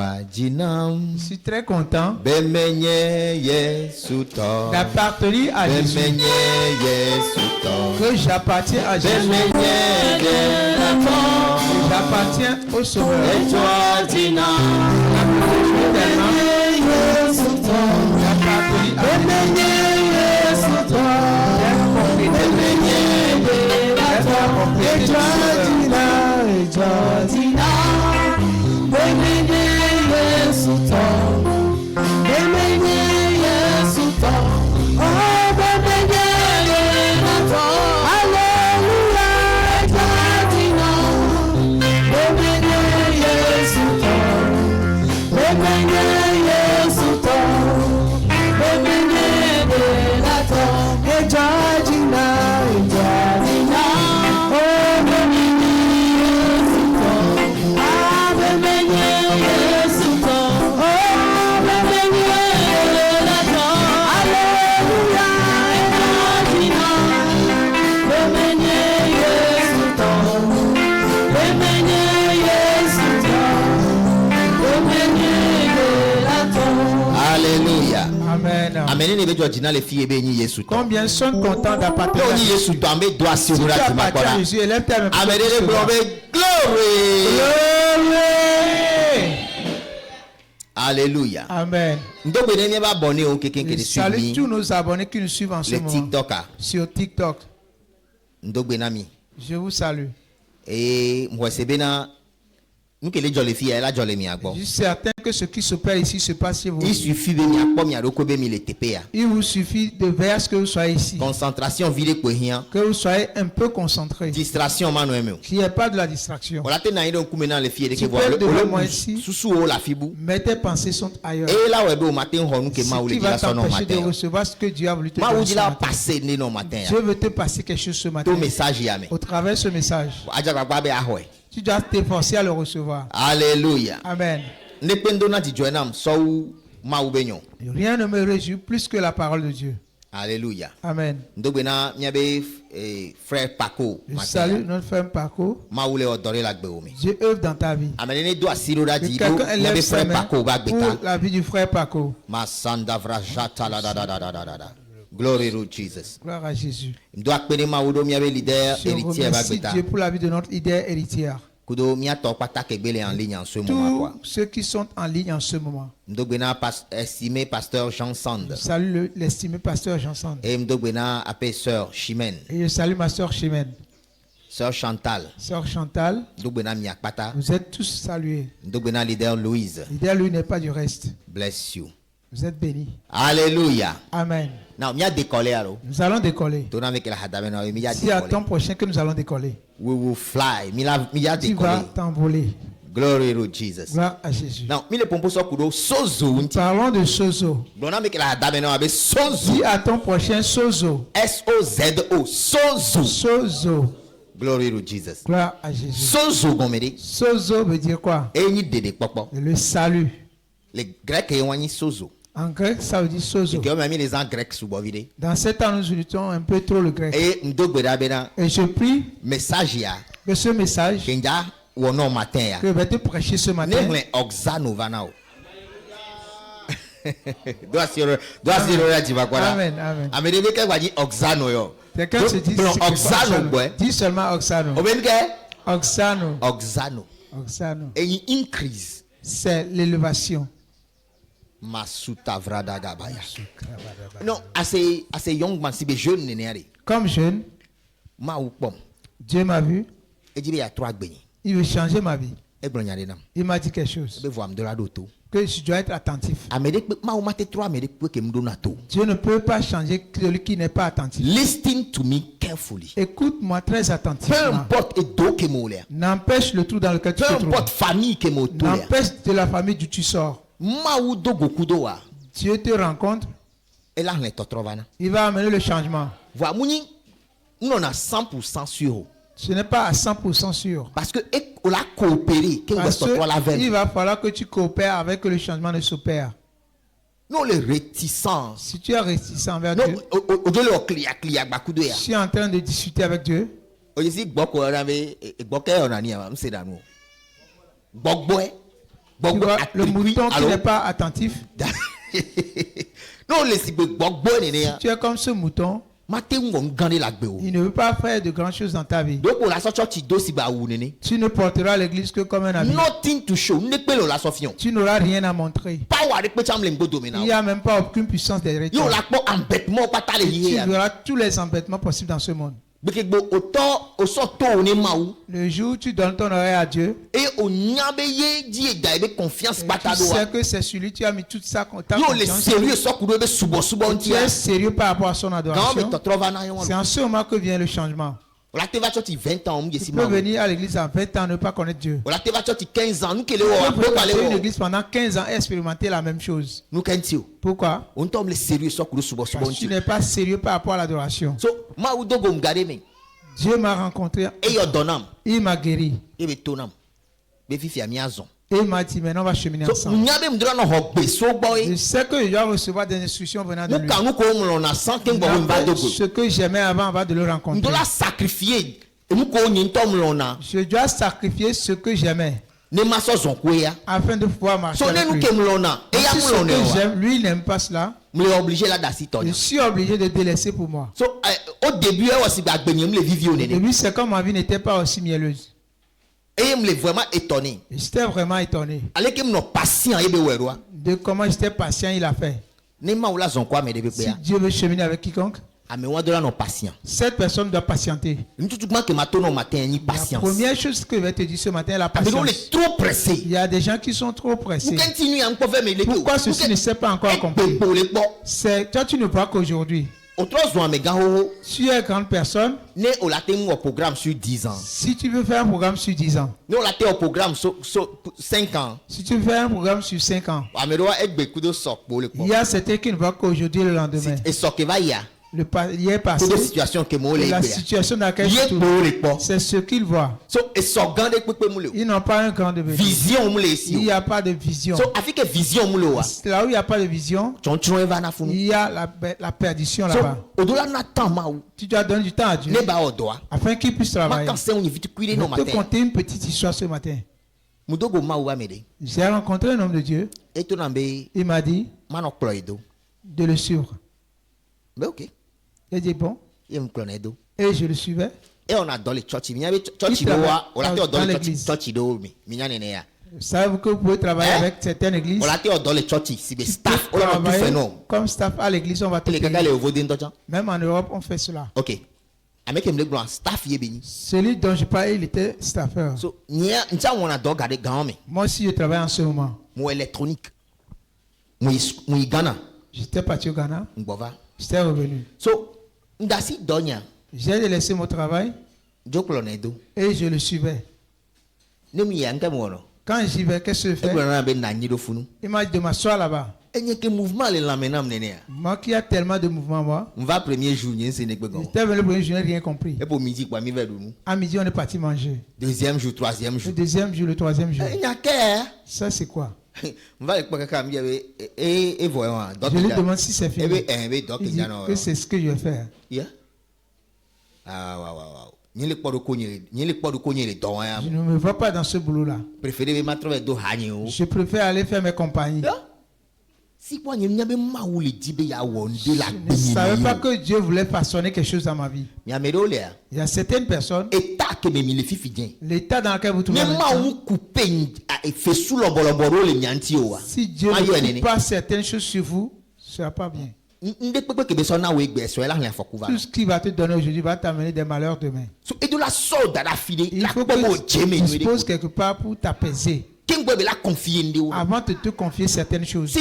Je suis très content d'appartenir à Jésus, que j'appartiens à Jésus, j'appartiens au Sauveur. Combien sont contents d'appartenir à Jésus? Si tu appartiens à Jésus, élève ta main. Alléluia. Amen. Salut tous nos abonnés qui nous suivent en ce moment sur TikTok. Je vous salue. Et moi c'est bien. Je suis certain que ce qui se passe ici se passe chez vous. Il suffit Il vous suffit de vers que vous soyez ici. Concentration vide que vous soyez un peu concentré. Distraction qu'il n'y ait pas de la distraction. Tu peux devant moi ici. Mais tes pensées sont ailleurs. Ce qui va t'empêcher de recevoir ce que Dieu a voulu te donner ce matin. Dieu veut te passer quelque chose ce matin. Au travers de ce message. Tu dois t'efforcer à le recevoir. Alléluia. Amen. Rien ne me réjouit plus que la parole de Dieu. Alléluia. Amen. Frère Paco. Je salue notre frère Paco. Dieu œuvre dans ta vie. Que quelqu'un élève sa main pour la vie du frère Paco. Glory to Jesus. Gloire à Jésus. Je remercie Dieu pour la vie de notre leader héritière. Tous ceux qui sont en ligne en ce moment. Estimé pasteur Jean Sand. Je salue l'estimé pasteur Jean Sand. Et sœur Chimène. Et je salue ma sœur Chimène. Sœur Chantal. Sœur Chantal. Vous êtes tous salués. Leader Louise. Leader Louise n'est pas du reste. Bless you. Vous êtes bénis. Alléluia. Amen. Nous allons décoller. C'est à temps prochain que nous allons décoller. We will fly. Tu vas t'envoler. Glory to Jesus. Gloire à Jésus. Parlons de sozo. Dis à ton prochain sozo. S-O-Z-O. Sozo. Sozo. Glory to Jesus. Gloire à Jésus. Sozo Sozo veut dire quoi? Le salut. Les Grecs ont sozo. En grec, ça veut dire sozo. Dans ce temps, nous utilisons un peu trop le grec. Et je prie que ce message que je vais te prêcher ce matin. Amen, amen. Quelqu'un se dit dis seulement oxano. Oxano. Oxano. Increase. C'est l'élévation. Non, assez young man, si jeune n'est comme jeune, Dieu m'a vu. Il veut changer ma vie. Il m'a dit quelque chose. Que je dois être attentif. Dieu ne peut pas changer celui qui n'est pas attentif. Listen to me carefully. Écoute-moi très attentivement. Peu importe n'empêche le trou dans lequel tu te trouves. Peu importe famille que n'empêche de la famille d'où tu sors. Dieu te rencontre. Il va amener le changement. Nous on a 100% sûr. Ce n'est pas à 100% sûr. Parce que on a coopéré. Il va falloir que tu coopères avec que le changement ne s'opère. Non, les réticents. Si tu es réticent envers Dieu, je suis en train de discuter avec Dieu. vois, le mouton qui n'est pas attentif. Non, si tu es comme ce mouton, il ne veut pas faire de grandes choses dans ta vie. Tu ne porteras l'église que comme un ami. Nothing to show. Tu n'auras rien à montrer. Il n'y a même pas aucune puissance derrière toi. Tu verras tous les embêtements possibles dans ce monde. Le jour où tu donnes ton oreille à Dieu, et tu sais que c'est celui qui a mis toute sa confiance. Tu es sérieux par rapport à son adoration. C'est en ce moment que vient le changement. Tu peux venir à l'église à 20 ans et ne pas connaître Dieu. Tu peux aller une église pendant 15 ans et expérimenter la même chose. Pourquoi? Parce que tu n'es pas sérieux par rapport à l'adoration. Dieu m'a rencontré. Il m'a guéri. Et il m'a dit, maintenant on va cheminer ensemble. Je sais que je dois recevoir des instructions venant de lui. Ce que j'aimais avant de le rencontrer. Je dois sacrifier ce que j'aimais afin de pouvoir marcher avec lui. Si ce que j'aime, lui il n'aime pas cela. Je suis obligé de délaisser pour moi. Au début, c'est comme ma vie n'était pas aussi mielleuse. Et me vraiment étonné. J'étais vraiment étonné. De comment j'étais patient, il a fait. Si Dieu veut cheminer avec quiconque, cette personne doit patienter. La première chose que je vais te dire ce matin, la patience. Il y a des gens qui sont trop pressés. Pourquoi ceci ne s'est pas encore accompli? Toi, tu ne vois qu'aujourd'hui. Tu es grande personne. Si tu veux faire un programme sur 10 ans. Si tu veux faire un programme sur 5 ans. Il y a certains qui ne voient qu'aujourd'hui et le lendemain. Il est passé. La situation dans laquelle tu c'est ce qu'ils voient. Ils n'ont pas un grand de vision. Il n'y a pas de vision. Là où il n'y a pas de vision, il y a la perdition là-bas. Tu dois donner du temps à Dieu afin qu'il puisse travailler. Je vais te conter une petite histoire ce matin. J'ai rencontré un homme de Dieu. Il m'a dit de le suivre. Il dit bon. Et je le suivais. Et on a dans les church. Savez-vous que vous pouvez travailler avec certaines églises? Comme staff à l'église, on va te payer. Même en Europe, on fait cela. Ok. Celui dont je parlais, il était staffeur. Moi aussi, je travaille en ce moment. J'étais parti au Ghana. J'étais revenu. J'ai laissé mon travail et je le suivais. Quand j'y vais, qu'est-ce que je fais? Il m'a dit de m'asseoir là-bas. Moi qui a tellement de mouvements, moi. J'étais venu le premier jour, je n'ai rien compris. À midi, on est parti manger. Deuxième jour, troisième jour. Le deuxième jour, le troisième jour. Ça, c'est quoi? Je lui demande si c'est fini. Il dit que c'est ce que je vais faire. Je ne me vois pas dans ce boulot-là. Je préfère aller faire mes compagnies. Je ne savais pas que Dieu voulait façonner quelque chose dans ma vie. Il y a certaines personnes, l'état dans lequel vous trouvez, si Dieu ne coupe pas certaines choses sur vous, ce ne sera pas bien. Tout ce qui va te donner aujourd'hui va t'amener des malheurs demain. Il faut que tu disposes quelque part pour t'apaiser avant de te confier certaines choses.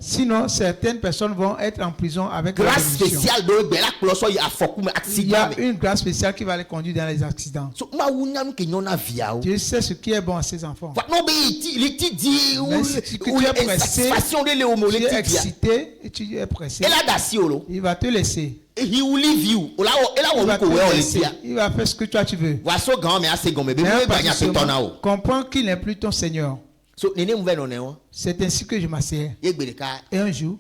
Sinon certaines personnes vont être en prison avec grâce spéciale. Il y a une grâce spéciale qui va les conduire dans les accidents. Dieu sait ce qui est bon à ses enfants. Mais si tu es pressé, tu es excité et tu es pressé, il va te laisser. Il va faire ce que toi tu veux. Comprends qu'il n'est plus ton Seigneur. C'est ainsi que je m'asseyais. Et un jour,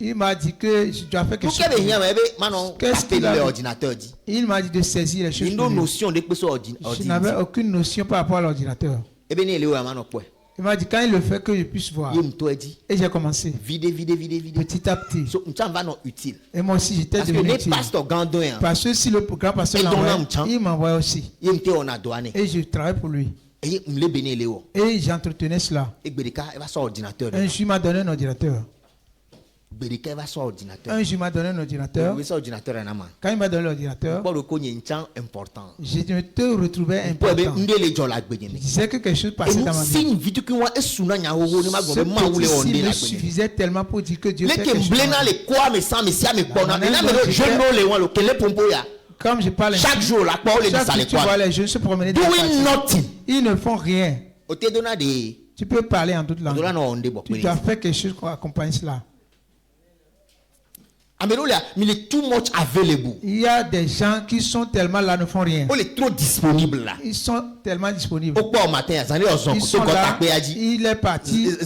il m'a dit que je dois faire quelque chose. Qu'est-ce qu'il a dit? Il m'a dit de saisir les choses. Je n'avais aucune notion par rapport à l'ordinateur. Il m'a dit quand il le fait que je puisse voir. Et j'ai commencé. Petit à petit. Et moi aussi j'étais devenu utile. Parce que si le grand pasteur l'envoie, il m'envoie aussi. Et je travaille pour lui. Et j'entretenais cela. Un jour il m'a donné un ordinateur. Un jour il m'a donné un ordinateur. Quand il m'a donné l'ordinateur, je me retrouvais important. Je disais que quelque chose passait dans ma vie. Ce petit me suffisait tellement pour dire que Dieu fait quelque chose. Comme je parle chaque jour, tu vois les jeunes se promener dans la ils ne font rien. Tu peux parler en toute langue. Tu dois faire quelque chose pour accompagner cela. Il y a des gens qui sont tellement là, ne font rien. Ils sont tellement disponibles. Ils sont là, il est parti. Il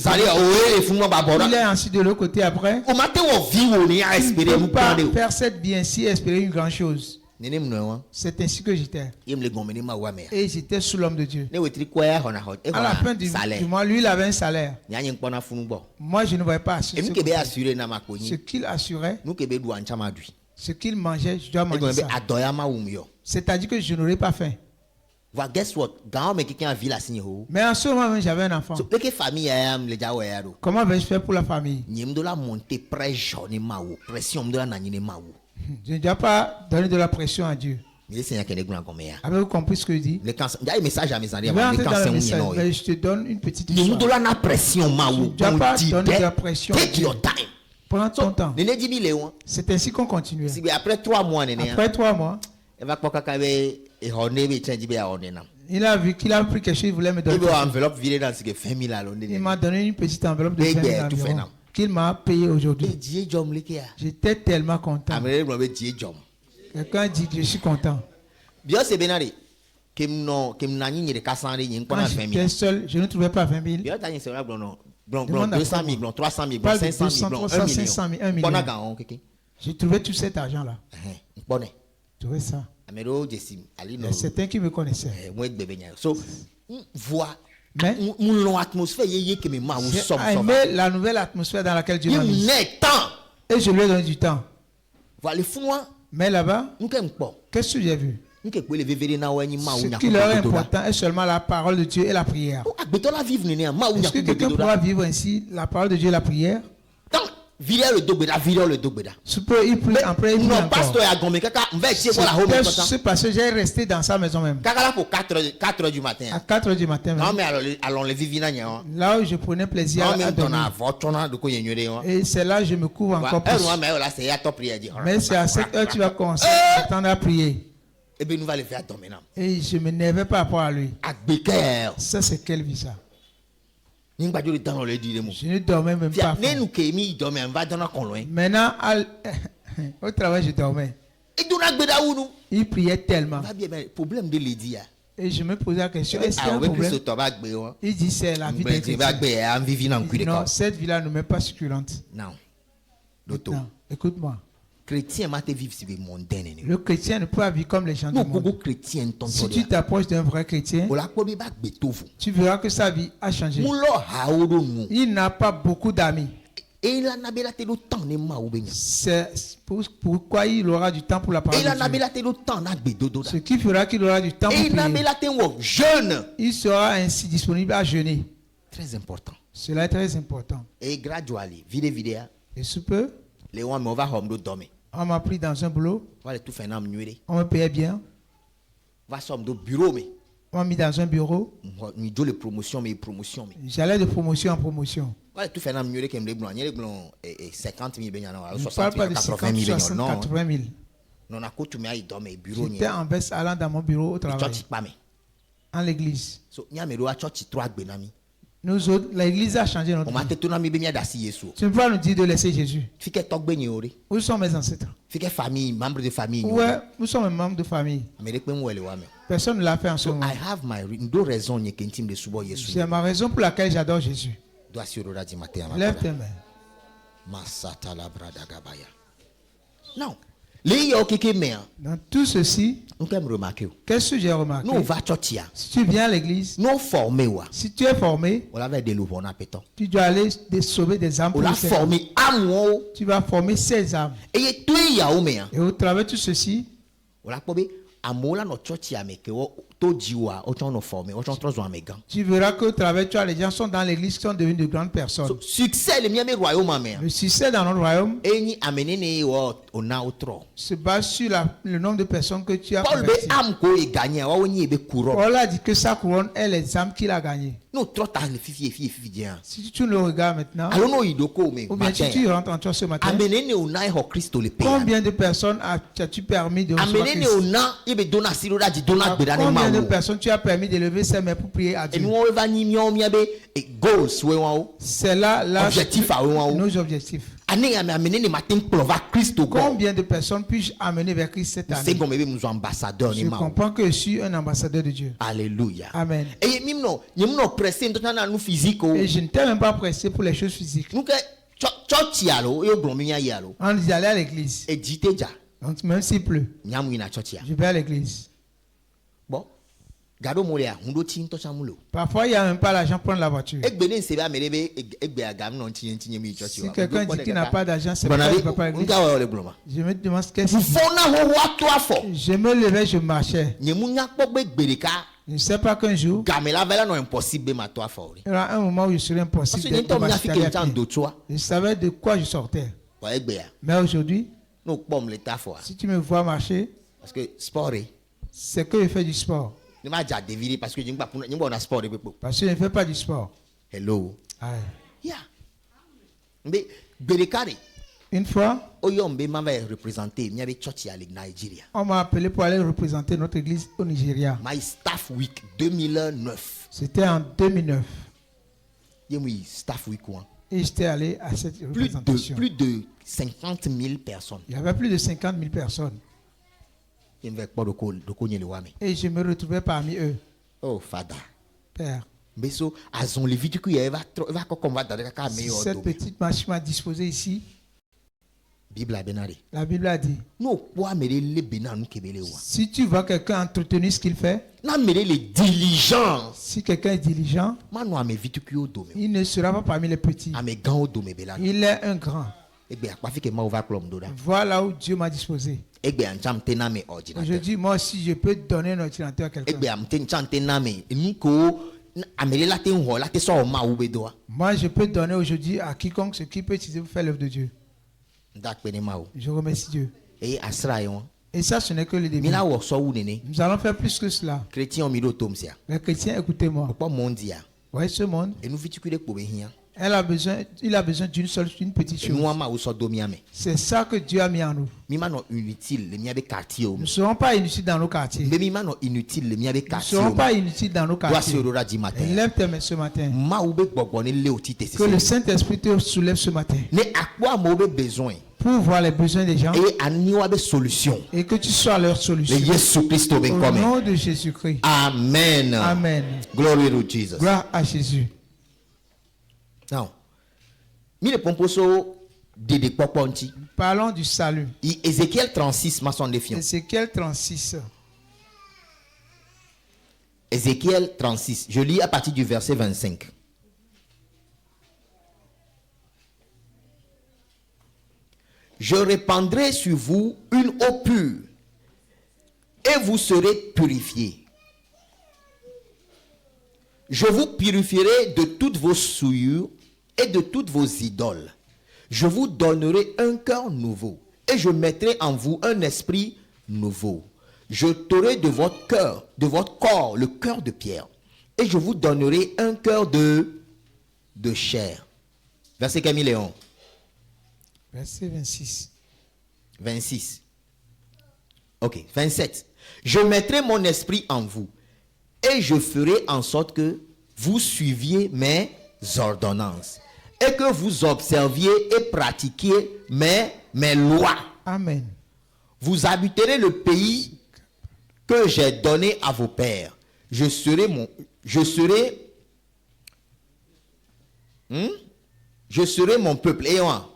est ainsi de l'autre côté après. Tu ne peux pas faire cette vie-ci et espérer une grande chose. C'est ainsi que j'étais. Et j'étais sous l'homme de Dieu. À la fin du mois, lui, il avait un salaire. Moi, je ne voyais pas ce qu'il assurait. Ce qu'il mangeait, je dois manger ça. C'est-à-dire que je n'aurais pas faim. Mais en ce moment même, j'avais un enfant. Comment vais-je faire pour la famille? Je ne dois pas donner de la pression à Dieu. Avez-vous compris ce que je dis? Je te donne une petite histoire. Je ne dois pas donner de la pression à Dieu. Prends ton temps. C'est ainsi qu'on continue. Après 3 mois, il a vu qu'il a pris quelque chose, il voulait me donner. Il m'a donné une petite enveloppe de 20 000 € qu'il m'a payé aujourd'hui. J'étais tellement content. Quelqu'un dit que je suis content. Quand j'étais seul, je ne trouvais pas 20 000. 200 000, 300 000, 500 000, 1 million. Je trouvais tout cet argent-là. Je trouvais ça. Il y a certains qui me connaissaient. Mais j'ai aimé la nouvelle atmosphère dans laquelle Dieu m'a mis. Et je lui ai donné du temps. Mais là-bas, qu'est-ce que j'ai vu? Ce qui leur est important est seulement la parole de Dieu et la prière. Est-ce que quelqu'un pourra vivre ainsi la parole de Dieu et la prière? Il prie après, il prie encore. C'est parce que j'ai resté dans sa maison même. À 4 h du matin. Là où je prenais plaisir à dormir. Et c'est là que je me couvre encore plus. Mais c'est à 7 h tu vas commencer à t'attendre à prier. Et je ne m'énervais pas par rapport à lui. Ça, c'est quelle vie ça? Je ne dormais même pas. Maintenant, au travail, je dormais. Il priait tellement. Et je me posais la question, est-ce qu'il y a un problème? Il dit, c'est la vie des non, cette vie-là ne m'est pas succulente. Non. Écoute-moi. Le chrétien ne peut pas vivre comme les gens du monde. Si tu t'approches d'un vrai chrétien, tu verras que sa vie a changé. Il n'a pas beaucoup d'amis. C'est pourquoi il aura du temps pour la parole de Dieu. Ce qui fera qu'il aura du temps pour prier. Il sera ainsi disponible à jeûner. Très important. Cela est très important. Et gradually, et sous peu, on m'a pris dans un boulot. On me payait bien. On m'a mis dans un bureau. J'allais de promotion en promotion. Je ne parle pas de 50, 60, 80 000. J'étais en veste allant dans mon bureau au travail. En l'église. Nous autres, l'église a changé notre vie. Tu ne peux pas nous dire de laisser Jésus. Où sont mes ancêtres? Membres de famille. Où sont mes membres de famille? Personne ne l'a fait en ce moment. C'est ma raison pour laquelle j'adore Jésus. Lève tes mains. Non. Dans tout ceci, qu'est-ce que j'ai remarqué? Si tu viens à l'église, si tu es formé, tu dois aller sauver des âmes. Tu vas former 16 âmes. Et au travers de tout ceci, tu verras qu'au travers, tu as les gens qui sont dans l'église qui sont devenus de grandes personnes. Le succès dans notre royaume se base sur le nombre de personnes que tu as converties. Paul a dit que sa couronne est les âmes qu'il a gagnées. Si tu le regardes maintenant, ou bien si tu rentres en toi ce matin, combien de personnes as-tu permis de recevoir Christ? Combien de personnes tu as permis de lever ses mains pour prier à Dieu? C'est là nos objectifs. Combien de personnes puis-je amener vers Christ cette année? Je comprends que je suis un ambassadeur de Dieu. Alléluia. Amen. Et je ne t'ai même pas pressé pour les choses physiques. On dit aller à l'église. Donc même s'il pleut, je vais à l'église. Parfois, il n'y a même pas l'argent pour prendre la voiture. Si quelqu'un dit qu'il n'a pas d'argent, c'est pas qu'il ne va pas à l'église. Je me demande ce qu'est-ce que c'est. Je me levais, je marchais. Je ne sais pas qu'un jour, il y aura un moment où je serai impossible d'être marcher à pied. Je savais de quoi je sortais. Mais aujourd'hui, si tu me vois marcher, c'est que je fais du sport. Parce que je ne fais pas du sport. Hello. Yeah. Une fois, on m'a appelé pour aller représenter notre église au Nigeria. My Staff Week 2009. C'était en 2009. Staff Week 1. Et j'étais allé à cette représentation. Plus de 50 000 personnes. Il y avait plus de 50 000 personnes. Et je me retrouvais parmi eux. Oh, Father. Père. Cette petite machine m'a disposé ici. La Bible a dit, si tu vois quelqu'un entretenir ce qu'il fait, si quelqu'un est diligent, il ne sera pas parmi les petits. Il est un grand. Voilà où Dieu m'a disposé. Aujourd'hui, moi aussi, je peux donner un ordinateur à quelqu'un. Moi, je peux donner aujourd'hui à quiconque ce qui peut utiliser pour faire l'œuvre de Dieu. Je remercie Dieu. Et ça, ce n'est que le début. Nous allons faire plus que cela. Les chrétiens, écoutez-moi. Voyez ce monde. Il a besoin d'une petite chose. C'est ça que Dieu a mis en nous. Nous ne serons pas inutiles dans nos quartiers. Nous ne serons pas inutiles dans nos quartiers. Lève tes mains ce matin. Que le Saint-Esprit te soulève ce matin. Pour voir les besoins des gens. Et que tu sois leur solution. Au nom de Jésus-Christ. Amen. Amen. Glory to Jesus. Gloire à Jésus. Non. Parlons du salut. Ézéchiel 36, Ézéchiel 36. Ézéchiel 36. Je lis à partir du verset 25. Je répandrai sur vous une eau pure et vous serez purifiés. Je vous purifierai de toutes vos souillures et de toutes vos idoles. Je vous donnerai un cœur nouveau et je mettrai en vous un esprit nouveau. Je t'aurai de votre cœur, de votre corps, le cœur de pierre et je vous donnerai un cœur de chair. Verset Camille Léon. Verset 26. 26. Ok, 27. Je mettrai mon esprit en vous et je ferai en sorte que vous suiviez mes ordonnances et que vous observiez et pratiquiez mes lois. Amen. Vous habiterez le pays que j'ai donné à vos pères. Je serai mon peuple. Et moi,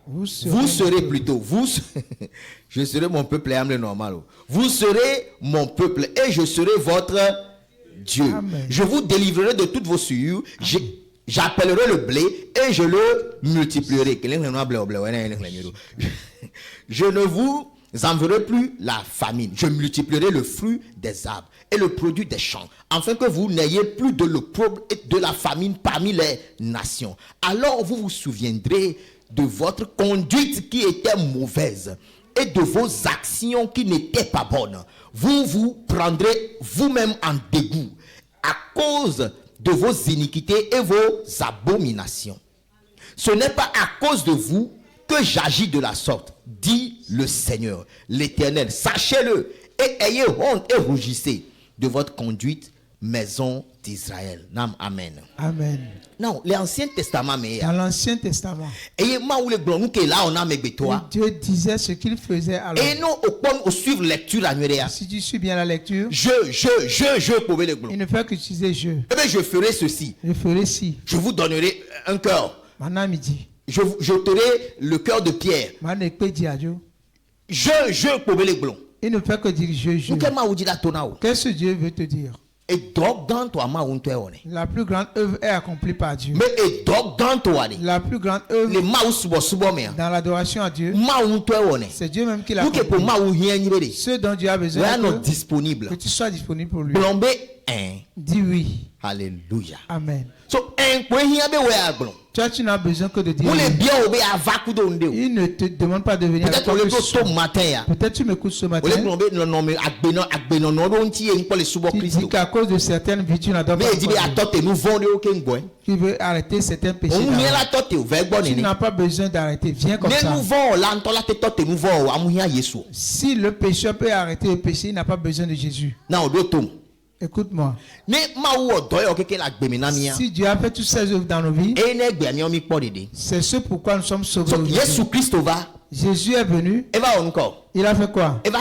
vous serez plutôt. Je serai mon peuple. Vous serez mon peuple et je serai votre Dieu. Amen. Je vous délivrerai de toutes vos souillures. J'appellerai le blé et je le multiplierai. Je ne vous enverrai plus la famine. Je multiplierai le fruit des arbres et le produit des champs, afin que vous n'ayez plus de l'opprobre et de la famine parmi les nations. Alors vous vous souviendrez de votre conduite qui était mauvaise et de vos actions qui n'étaient pas bonnes. Vous vous prendrez vous-même en dégoût à cause de vos iniquités et vos abominations. Ce n'est pas à cause de vous que j'agis de la sorte, dit le Seigneur, l'Éternel. Sachez-le et ayez honte et rougissez de votre conduite, maison d'Israël. Amen. Amen. Non, l'Ancien Testament, mais dans l'Ancien Testament, Dieu disait ce qu'il faisait alors. Et non, au suivre lecture annuelle. Si tu suis bien la lecture, il ne fait qu'utiliser je. Eh bien, je ferai ceci. Je ferai ci. Je vous donnerai un cœur. Maintenant, midi. Je t'aurai le cœur de pierre. Il ne fait que dire je. Qu'est-ce que Dieu veut te dire? La plus grande œuvre est accomplie par Dieu. La plus grande œuvre dans l'adoration à Dieu, c'est Dieu même qui l'a accompli. Ce dont Dieu a besoin, que tu sois disponible pour lui. Dis oui. Alléluia. Amen. So, toi, tu n'as besoin que de dire oui. Il ne te demande pas de venir. Peut-être tu m'écoutes ce matin. Tu dis qu'à cause de certaines vies, tu n'adores pas. Tu veux arrêter certains péchés. Tu n'as pas besoin d'arrêter. Viens comme ça. Si le pécheur peut arrêter le péché, il n'a pas besoin de Jésus. Écoute-moi. Si Dieu a fait toutes ces œuvres dans nos vies, c'est ce pourquoi nous sommes sauvés. Jésus est venu. Il a fait quoi? Il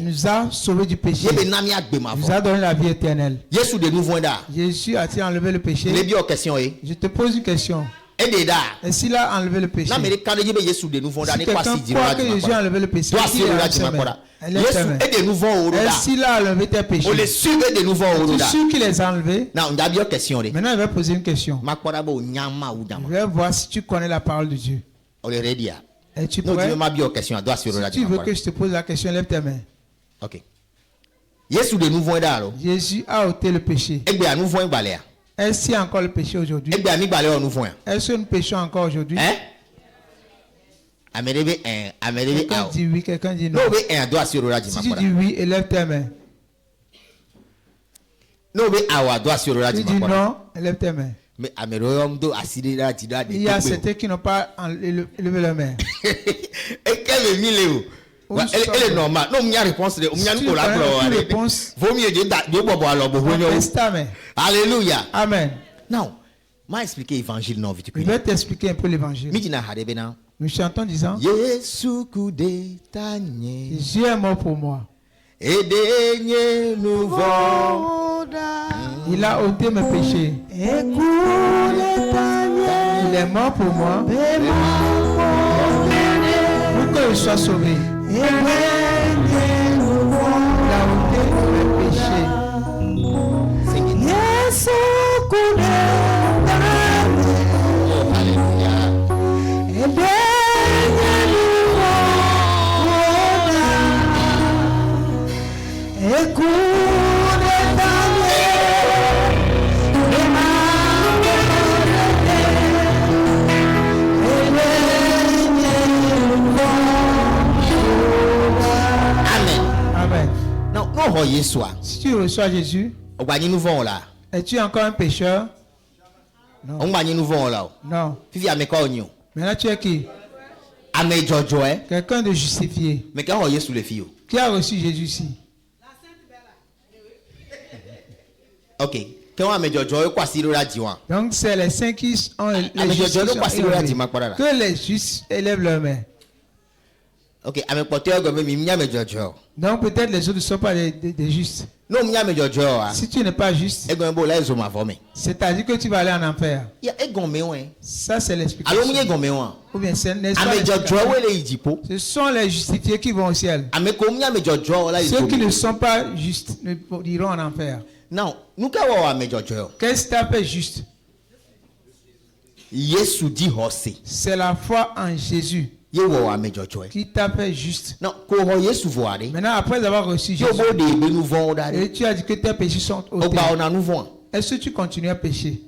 nous a sauvés du péché. Il nous a donné la vie éternelle. Jésus a-t-il enlevé le péché? Je te pose une question. Et s'il a enlevé le péché, si quelqu'un croit que Jésus a enlevé le péché, et s'il a enlevé tes péchés, tu es sûr qu'il les a enlevés? Maintenant, il va poser une question. Je vais voir si tu connais la parole de Dieu. Et tu prêt? Si tu veux que je te pose la question, lève tes mains. Ok. Jésus a ôté le péché. Est-ce qu'il y a encore le péché aujourd'hui? Est-ce que nous péchons encore aujourd'hui? Quelqu'un dit oui, quelqu'un dit non. Si tu dis oui, élève tes mains. Si tu dis non, élève tes mains. Il y a certains qui n'ont pas élevé leurs mains. Elle est normale. Non, il y a réponse. Alléluia. Amen. Non, m'a expliqué l'évangile non vite. Je vais t'expliquer un peu l'évangile. Nous chantons disant Jésus est mort pour moi. Il a ôté mes péchés. Il est mort pour moi. Pour que je sois sauvé. Il a ôté mes péchés. Si tu reçois Jésus, es-tu encore un pécheur? Non. Non. Maintenant tu es qui? Quelqu'un de justifié. Qui a reçu Jésus ici? OK. Donc c'est les saints qui ont les justes que les justes élèvent leurs mains. OK. Donc peut-être les autres ne sont pas des justes. Si tu n'es pas juste, c'est-à-dire que tu vas aller en enfer. Ça c'est l'explication. Ou bien ce sont les justifiés qui vont au ciel. Ceux qui ne sont pas justes iront en enfer. Non, qu'est-ce que tu as fait juste? C'est la foi en Jésus qui t'a fait juste. Maintenant, après avoir reçu Jésus, et tu as dit que tes péchés sont ôtés. Est-ce que tu continues à pécher?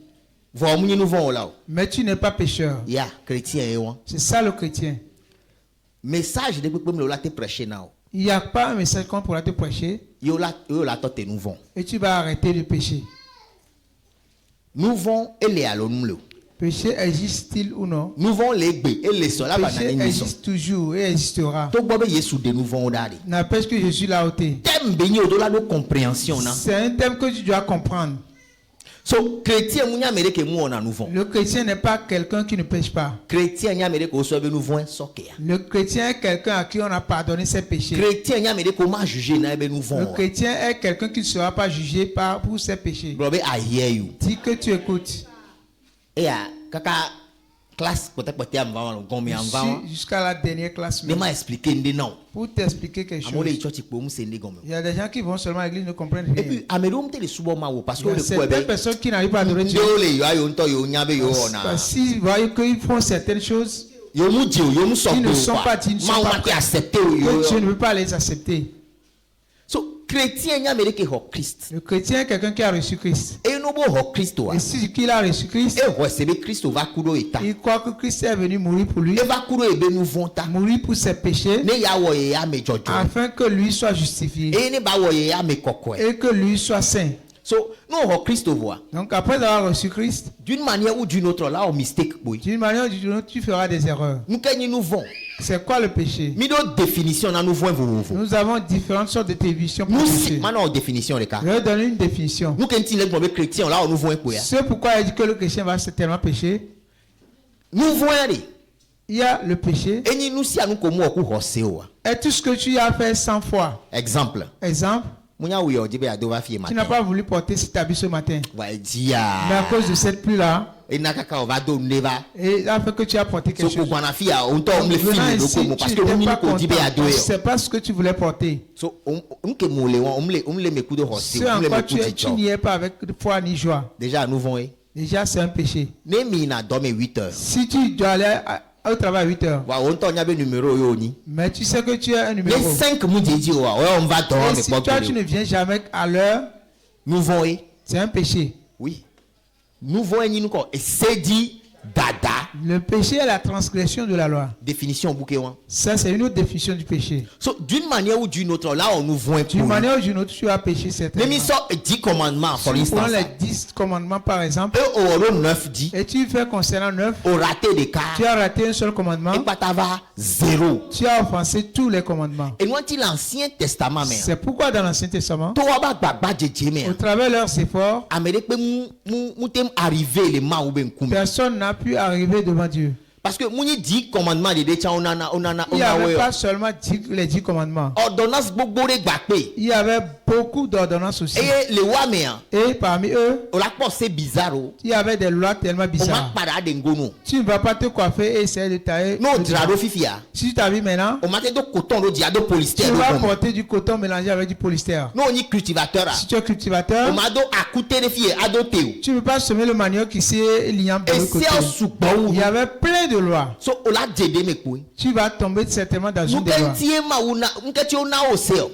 Mais tu n'es pas pécheur. C'est ça le chrétien. Message de il n'y a pas un message qu'on pourra te prêcher et tu vas arrêter de pécher. Péché existe-t-il ou non? Péché existe toujours et existera. N'empêche que Jésus l'a ôté. C'est un thème que tu dois comprendre. Le chrétien n'est pas quelqu'un qui ne pêche pas. Le chrétien est quelqu'un à qui on a pardonné ses péchés. Le chrétien est quelqu'un qui ne sera pas jugé pour ses péchés. Dis que tu écoutes. Jusqu'à la dernière classe. Pour t'expliquer quelque chose. Il y a des gens qui vont seulement à l'église ne comprennent rien. Il y a certaines personnes qui n'arrivent pas à adorer Dieu. S'ils voient qu'ils font certaines choses qui ne sont pas dignes, que Dieu ne veut pas les accepter. Le chrétien est quelqu'un qui a reçu Christ. Et si il a reçu Christ, il croit que Christ est venu mourir pour lui, mourir pour ses péchés, afin que lui soit justifié et que lui soit saint. Donc après avoir reçu Christ, d'une manière ou d'une autre, tu feras des erreurs. C'est quoi le péché? Nous avons différentes sortes de définitions pour le péché. Je vais donner une définition. C'est pourquoi il dit que le chrétien va certainement pécher. Il y a le péché. Et tout ce que tu as fait 100 fois. Exemple. Tu n'as pas voulu porter cet habit ce matin. Mais à cause de cette pluie-là, et là fait que tu as porté quelque chose. C'est pas ce que tu voulais porter. Ce en quoi tu n'y es pas avec foi ni joie. Déjà c'est un péché. Si tu dois aller au travail à 8 heures. Mais tu sais que tu as un numéro. Et si toi tu ne viens jamais à l'heure, c'est un péché. Oui. Et c'est dit dada. Le péché est la transgression de la loi. Définition bouquet. Ça c'est une autre définition du péché. D'une manière ou d'une autre, là on nous voit. D'une manière ou d'une autre, tu as péché certainement. Mais il sort 10 commandements, pour l'instant. Si les 10 commandements par exemple. Et tu fais concernant 9. Tu as raté un seul commandement. Et zéro. Tu as offensé tous les commandements. Et l'Ancien Testament. C'est pourquoi dans l'Ancien Testament, au travers de leurs efforts, personne n'a pu arriver devant Dieu. Parce que il n'y avait pas seulement les 10 commandements. Il y avait beaucoup d'ordonnances aussi. Et parmi eux, il y avait des lois tellement bizarres. Tu ne vas pas te coiffer et essayer de tailler. Si tu t'habilles maintenant, tu vas porter du coton mélangé avec du polyester. Si tu es cultivateur, tu ne peux pas semer le manioc qui s'est liant de l'autre côté. Il y avait plein de lois. Tu vas tomber certainement dans une des lois.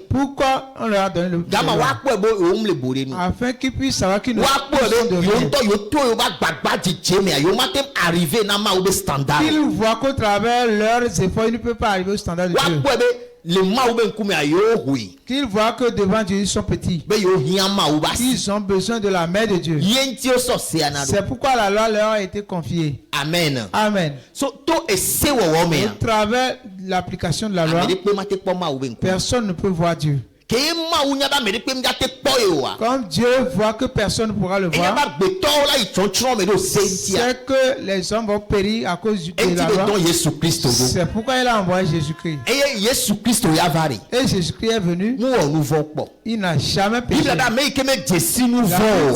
Pourquoi on leur a donné le pouvoir? Afin qu'ils puissent savoir qu'ils ne sont de rien. Qu'ils voient qu'au travers leurs efforts, ils ne peuvent pas arriver au standard de Dieu. Qu'ils voient que devant Dieu ils sont petits. Ils ont besoin de la main de Dieu. C'est pourquoi la loi leur a été confiée. Amen. Amen. Au travers de l'application de la loi, personne ne peut voir Dieu. Comme Dieu voit que personne ne pourra le voir, c'est que les hommes vont périr à cause de la loi. C'est pourquoi il a envoyé Jésus-Christ. Et Jésus-Christ est venu. Il n'a jamais péché.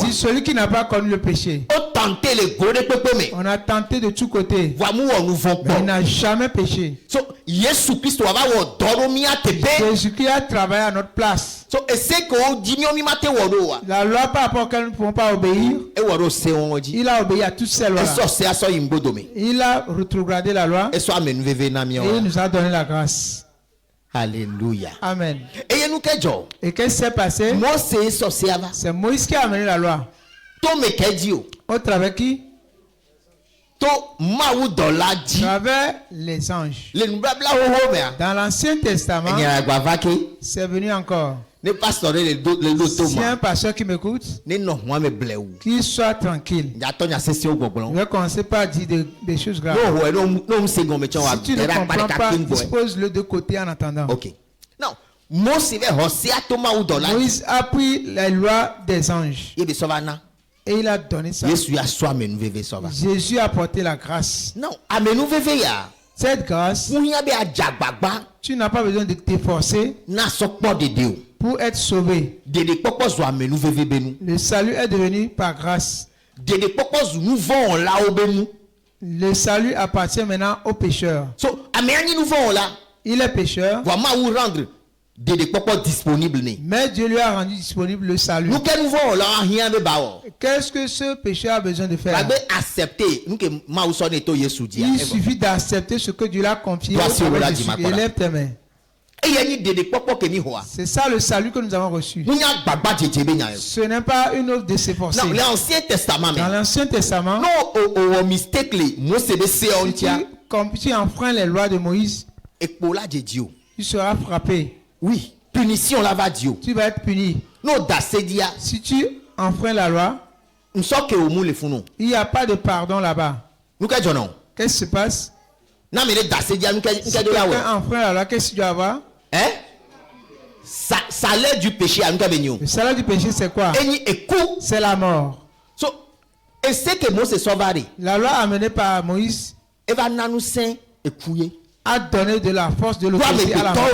Dit celui qui n'a pas connu le péché. On a tenté de tous côtés. Mais il n'a jamais péché. Jésus-Christ a travaillé à notre place. La loi par rapport à laquelle nous ne pouvons pas obéir, il a obéi à toutes ces lois. Il a rétrogradé la loi et il nous a donné la grâce. Alléluia. Amen. Et qu'est-ce qui s'est passé? C'est Moïse qui a amené la loi. Au travers qui? Travers les anges. Dans l'Ancien Testament, c'est venu encore. Si un pasteur qui m'écoute, qu'il soit tranquille. Je vais commencer par dire des choses graves. Si tu ne comprends pas, dispose-le de côté en attendant. Ok. Non. Moïse a pris la loi des anges. Et il a donné ça. Jésus a apporté la grâce. Non, cette grâce, tu n'as pas besoin de t'efforcer pour être sauvé. Le salut est devenu par grâce. Le salut appartient maintenant aux pécheurs. Il est pécheur. Mais Dieu lui a rendu disponible le salut. Qu'est-ce que ce pécheur a besoin de faire? Il suffit d'accepter ce que Dieu l'a confié. Élève tes mains. C'est ça le salut que nous avons reçu. Ce n'est pas une œuvre de s'efforcer. Dans l'Ancien Testament, si tu enfreins les lois de Moïse, tu seras frappé. Oui, punition là va Dieu. Tu vas être puni. Si tu enfreins la loi, il n'y a pas de pardon là-bas. Qu'est-ce qui se passe? Si quelqu'un enfreint la loi, qu'est-ce que tu dois avoir? Salaire du péché. Le salaire du péché, c'est quoi? C'est la mort. Et c'est que Moïse la loi amenée par Moïse a donné de la force de l'autorité à la mort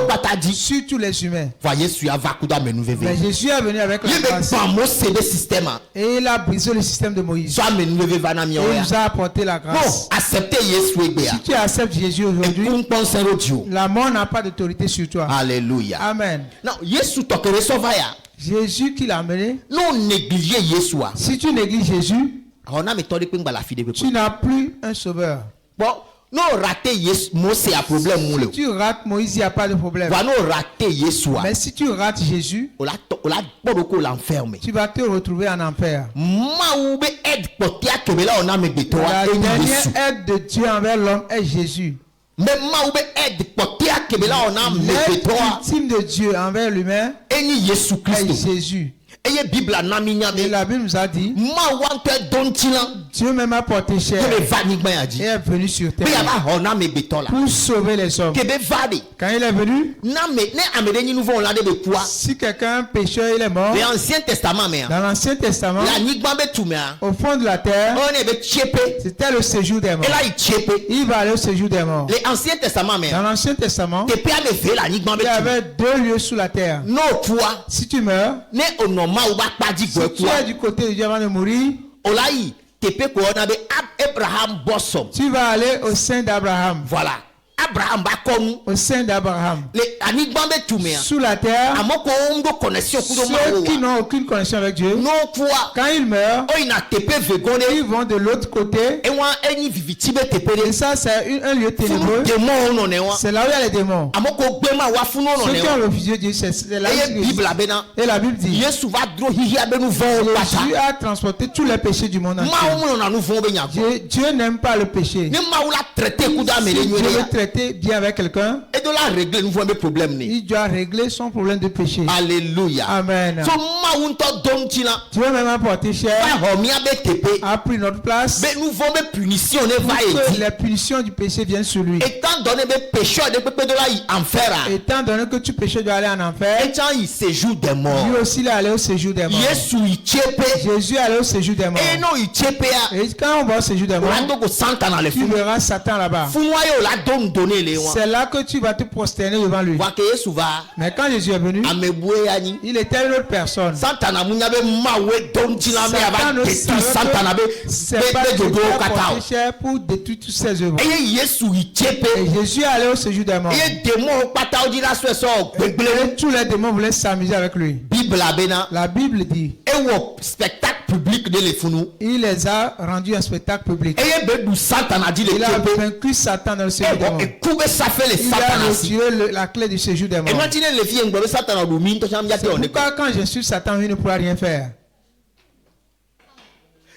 sur tous les humains. Mais Jésus est venu avec la grâce. Et il a brisé le système de Moïse. Et il nous a apporté la grâce. Si tu acceptes Jésus aujourd'hui, la mort n'a pas d'autorité sur toi. Alléluia. Amen. Jésus qui l'a amené. Si tu négliges Jésus, tu n'as plus un sauveur. Non, rater Moïse a problème. Si tu rates Moïse, il n'y a pas de problème. Mais si tu rates Jésus, tu vas te retrouver en enfer. La dernière aide de Dieu envers l'homme est Jésus. L'aide ultime de Dieu envers l'humain est Jésus. Et la Bible nous a dit, Dieu même a porté chair et est venu sur terre pour sauver les hommes. Quand il est venu, si quelqu'un pécheur, il est mort. Dans l'Ancien Testament, au fond de la terre, c'était le séjour des morts. Il va aller au séjour des morts. Dans l'Ancien Testament, il y avait 2 lieux sous la terre. Si tu meurs, si tu es du côté de Dieu avant de mourir, tu vas aller au sein d'Abraham. Voilà. Au sein d'Abraham. Sous la terre, ceux qui n'ont aucune connexion avec Dieu, quand ils meurent, ils vont de l'autre côté. Et ça, c'est un lieu ténébreux. C'est là où il y a les démons. Ceux qui ont refusé Dieu, c'est là où il y a. Et la Bible dit, Jésus a transporté tous les péchés du monde entier. Dieu n'aime pas le péché. Si Dieu veut traiter été bien avec quelqu'un, et de la régler nous voyons problème. Il doit régler son problème de péché. Alléluia. Amen. So Tu veux même apporter cher, a pris notre place. Mais nous voulons punition. Les punitions du péché viennent sur lui. Étant donné que tu péchais, tu dois aller en enfer. Il séjour des morts. Lui aussi il est allé au séjour des morts. Jésus est allé au séjour des morts. Et quand on va au séjour des morts, tu verras Satan là-bas. C'est là que tu vas te prosterner devant lui. Mais quand Jésus est venu, il était une autre personne. Satan ne savait pas pour détruire toutes ses œuvres. Et Jésus est allé au séjour des morts. Et tous les démons voulaient s'amuser avec lui. La Bible dit, il les a rendus un spectacle public. Il a vaincu Satan dans le séjour des morts. Il a retiré la clé du séjour des morts. Pourquoi quand j'insulte Satan, il ne pourra rien faire?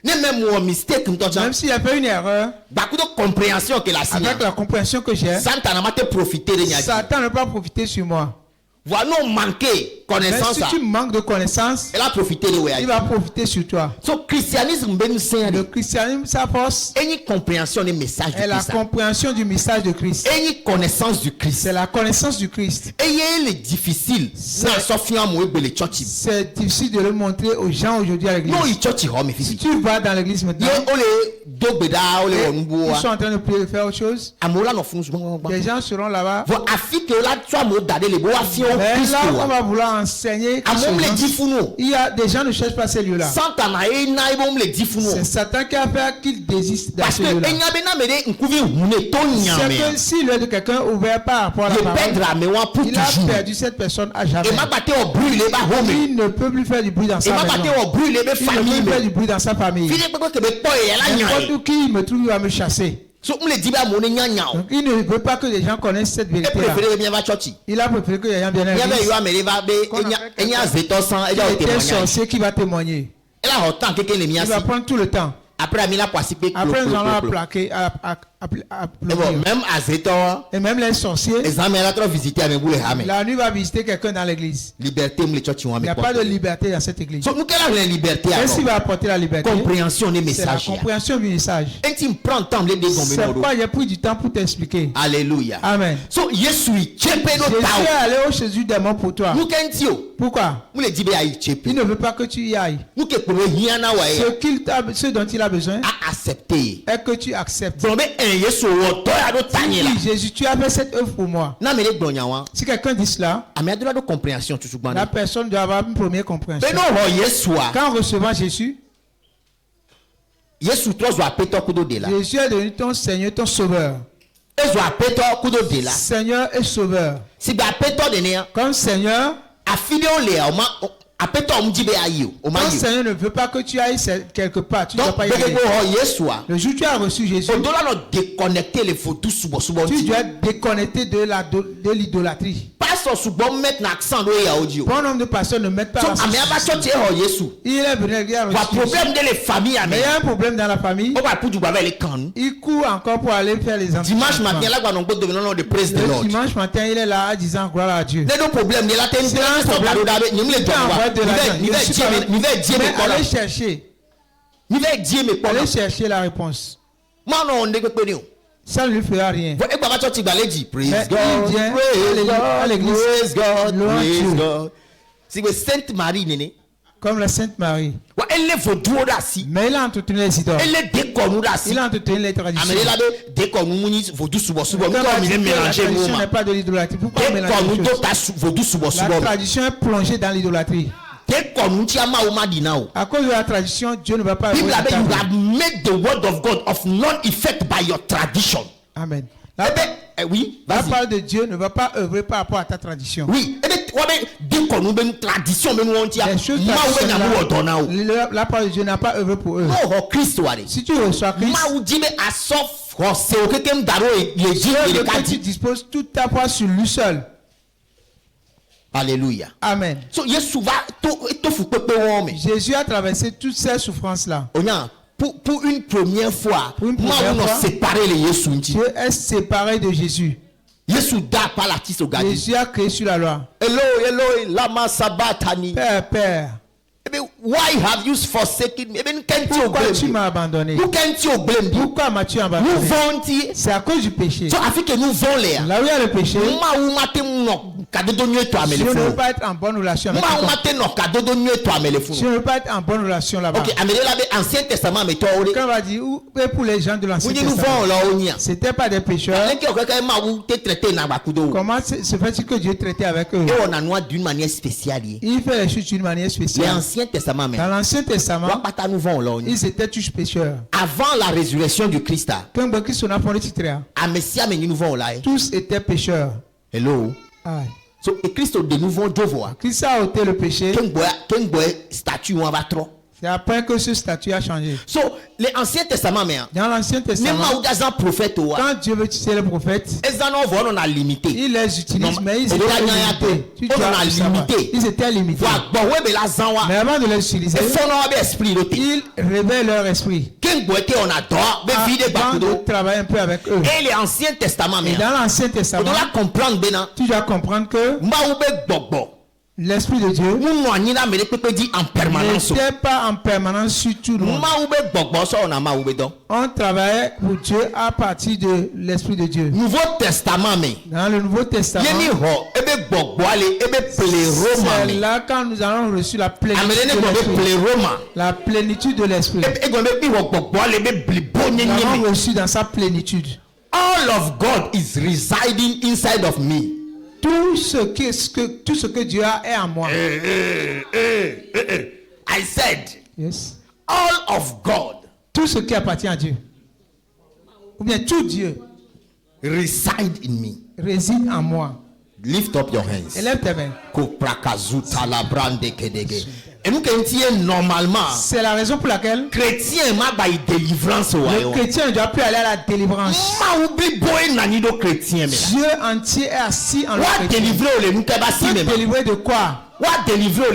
Même s'il y a fait une erreur, avec la compréhension que j'ai, Satan ne peut pas profiter sur moi. Voilà, manquer connaissance. Mais si tu manques de connaissance, il va profiter sur toi. Le christianisme, sa force, est la compréhension du message de Christ. C'est la connaissance du Christ. C'est difficile. C'est difficile de le montrer aux gens aujourd'hui à l'église. Si tu vas dans l'église maintenant, ils sont en train de prier, de faire autre chose. Les gens seront là-bas. Mais là, on va vouloir enseigner. Il y a des gens ne cherchent pas ces lieux-là. C'est Satan qui a fait qu'il désiste dans ces lieux-là. C'est que s'il est de quelqu'un ouvert par rapport à la parole, il a perdu cette personne à jamais. Il ne peut plus faire du bruit dans sa maison. Il ne peut plus faire du bruit dans sa famille. N'importe qui me trouve va me chasser. Donc, il ne veut pas que les gens connaissent cette vérité-là. Il a préféré que les gens viennent à l'église. Il est un sorcier qui va témoigner. Il va prendre tout le temps. Après, nous allons applaquer. Et même les sorciers, la nuit va visiter quelqu'un dans l'église. Il n'y a pas de liberté dans cette église. Qu'est-ce qui va apporter la liberté? C'est la compréhension du message. C'est pourquoi j'ai pris du temps pour t'expliquer. Alléluia. Amen. Jésus est allé au Jésus des morts pour toi. Pourquoi? Il ne veut pas que tu y ailles. Ce dont il a besoin est que tu acceptes. Jésus, tu as fait cette œuvre pour moi. Si quelqu'un dit cela, la personne doit avoir une première compréhension. Quand recevant Jésus, Jésus est devenu ton Seigneur, ton Sauveur. Seigneur et Sauveur. Comme Seigneur, ton Seigneur ne veut pas que tu ailles quelque part. Tu ne dois pas y aller. Le jour où tu as reçu Jésus, tu dois déconnecter de l'idolâtrie. Bon nombre de personnes ne mettent pas l'accent. Il est venu à mais il y a un problème dans la famille. Il court encore pour aller faire les enseignements. Dimanche matin, il est là disant gloire à Dieu. Allez chercher la réponse. Ça ne lui fera rien. Praise God. C'est Sainte Marie, comme la Sainte Marie. Mais il a entretenu les idoles. Il a entretenu les traditions. La tradition n'est pas de l'idolâtrie. Pourquoi mélanger les choses? La tradition est plongée dans l'idolâtrie. À cause de la tradition, Dieu ne va pas. You have made the word of God of non effect by your tradition. Amen. Oui, la parole de Dieu ne va pas œuvrer par rapport à ta tradition. Oui. La parole de Dieu n'a pas œuvré pour eux. Si tu reçois Christ, tu disposes toute ta foi sur lui seul. Alléluia. Amen. Jésus a traversé toutes ces souffrances-là. pour une première fois, Dieu est séparé de Jésus. Jésus a créé sur la loi. Eloi, Eloi, lama sabachthani. Père, Père. Why have you forsaken me? Pourquoi tu m'as abandonné? Pourquoi m'as-tu abandonné? C'est à cause du péché. Là où il y a le péché, je ne veux pas être en bonne relation avec toi. Je ne veux pas être en bonne relation là-bas. Ok, Ancien Testament, quand on va dire, pour les gens de l'Ancien Testament, c'était pas des pécheurs. Comment se fait-il que Dieu traitait avec eux? D'une manière spéciale. Il fait les choses d'une manière spéciale. Dans l'Ancien Testament, ils étaient tous pécheurs. Avant la résurrection du Christ, tous étaient pécheurs. Hello. Aye. So, Christ de nouveau Christ a ôté le péché. Statut on va trop. C'est après que ce statut a changé. So, l'Ancien Testament, dans l'Ancien Testament, quand Dieu veut utiliser les prophètes, il les utilise, mais ils étaient limités. Ils étaient limités. Mais avant de les utiliser, il révèle leur esprit. Avant de travailler un peu avec eux. Et l'Ancien Testament, dans l'Ancien Testament, tu dois comprendre que l'Esprit de Dieu n'était pas en permanence sur tout le monde. On travaillait pour Dieu à partir de l'Esprit de Dieu. Nouveau Testament, dans le Nouveau Testament, c'est là quand nous avons reçu la plénitude de l'Esprit. La plénitude de l'Esprit. Nous avons reçu dans sa plénitude. All of God is residing inside of me. Tout ce que Dieu a est en moi. I said, yes. All of God, tout ce qui appartient à Dieu, ou bien tout Dieu, reside in me, réside en moi. Lift up your hands. Élève tes mains. Et nous normalement. C'est la raison pour laquelle chrétien délivrance. Le chrétien ne doit plus aller à la délivrance. Dieu entier est assis en lui. Délivrer de quoi? Délivrer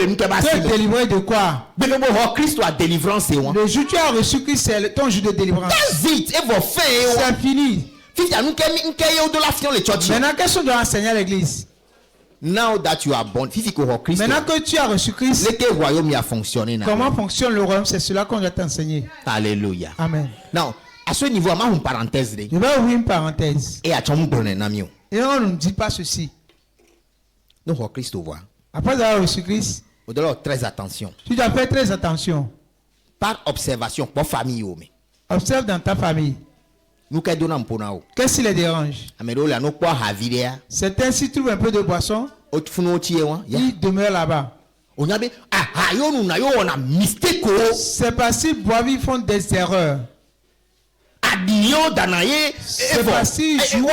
de quoi? Le jour où tu as reçu Christ, c'est ton jour de délivrance. C'est fini. Maintenant, qu'est-ce qu'on doit enseigner à l'église? Now that you are born, maintenant que tu as reçu Christ, comment fonctionne le royaume? C'est cela qu'on doit t'enseigner. Alléluia. Amen. Now, à ce niveau, je vais une parenthèse. Je vais ouvrir une parenthèse. Et on ne nous dit pas ceci. Après avoir reçu Christ, très attention. Tu dois faire très attention. Par observation, pour famille. Observe dans ta famille. Qu'est-ce qui les dérange? Certains s'y trouvent un peu de boisson, ils demeurent là-bas. C'est parce qu'ils boivent, ils font des erreurs. C'est parce qu'ils jouent,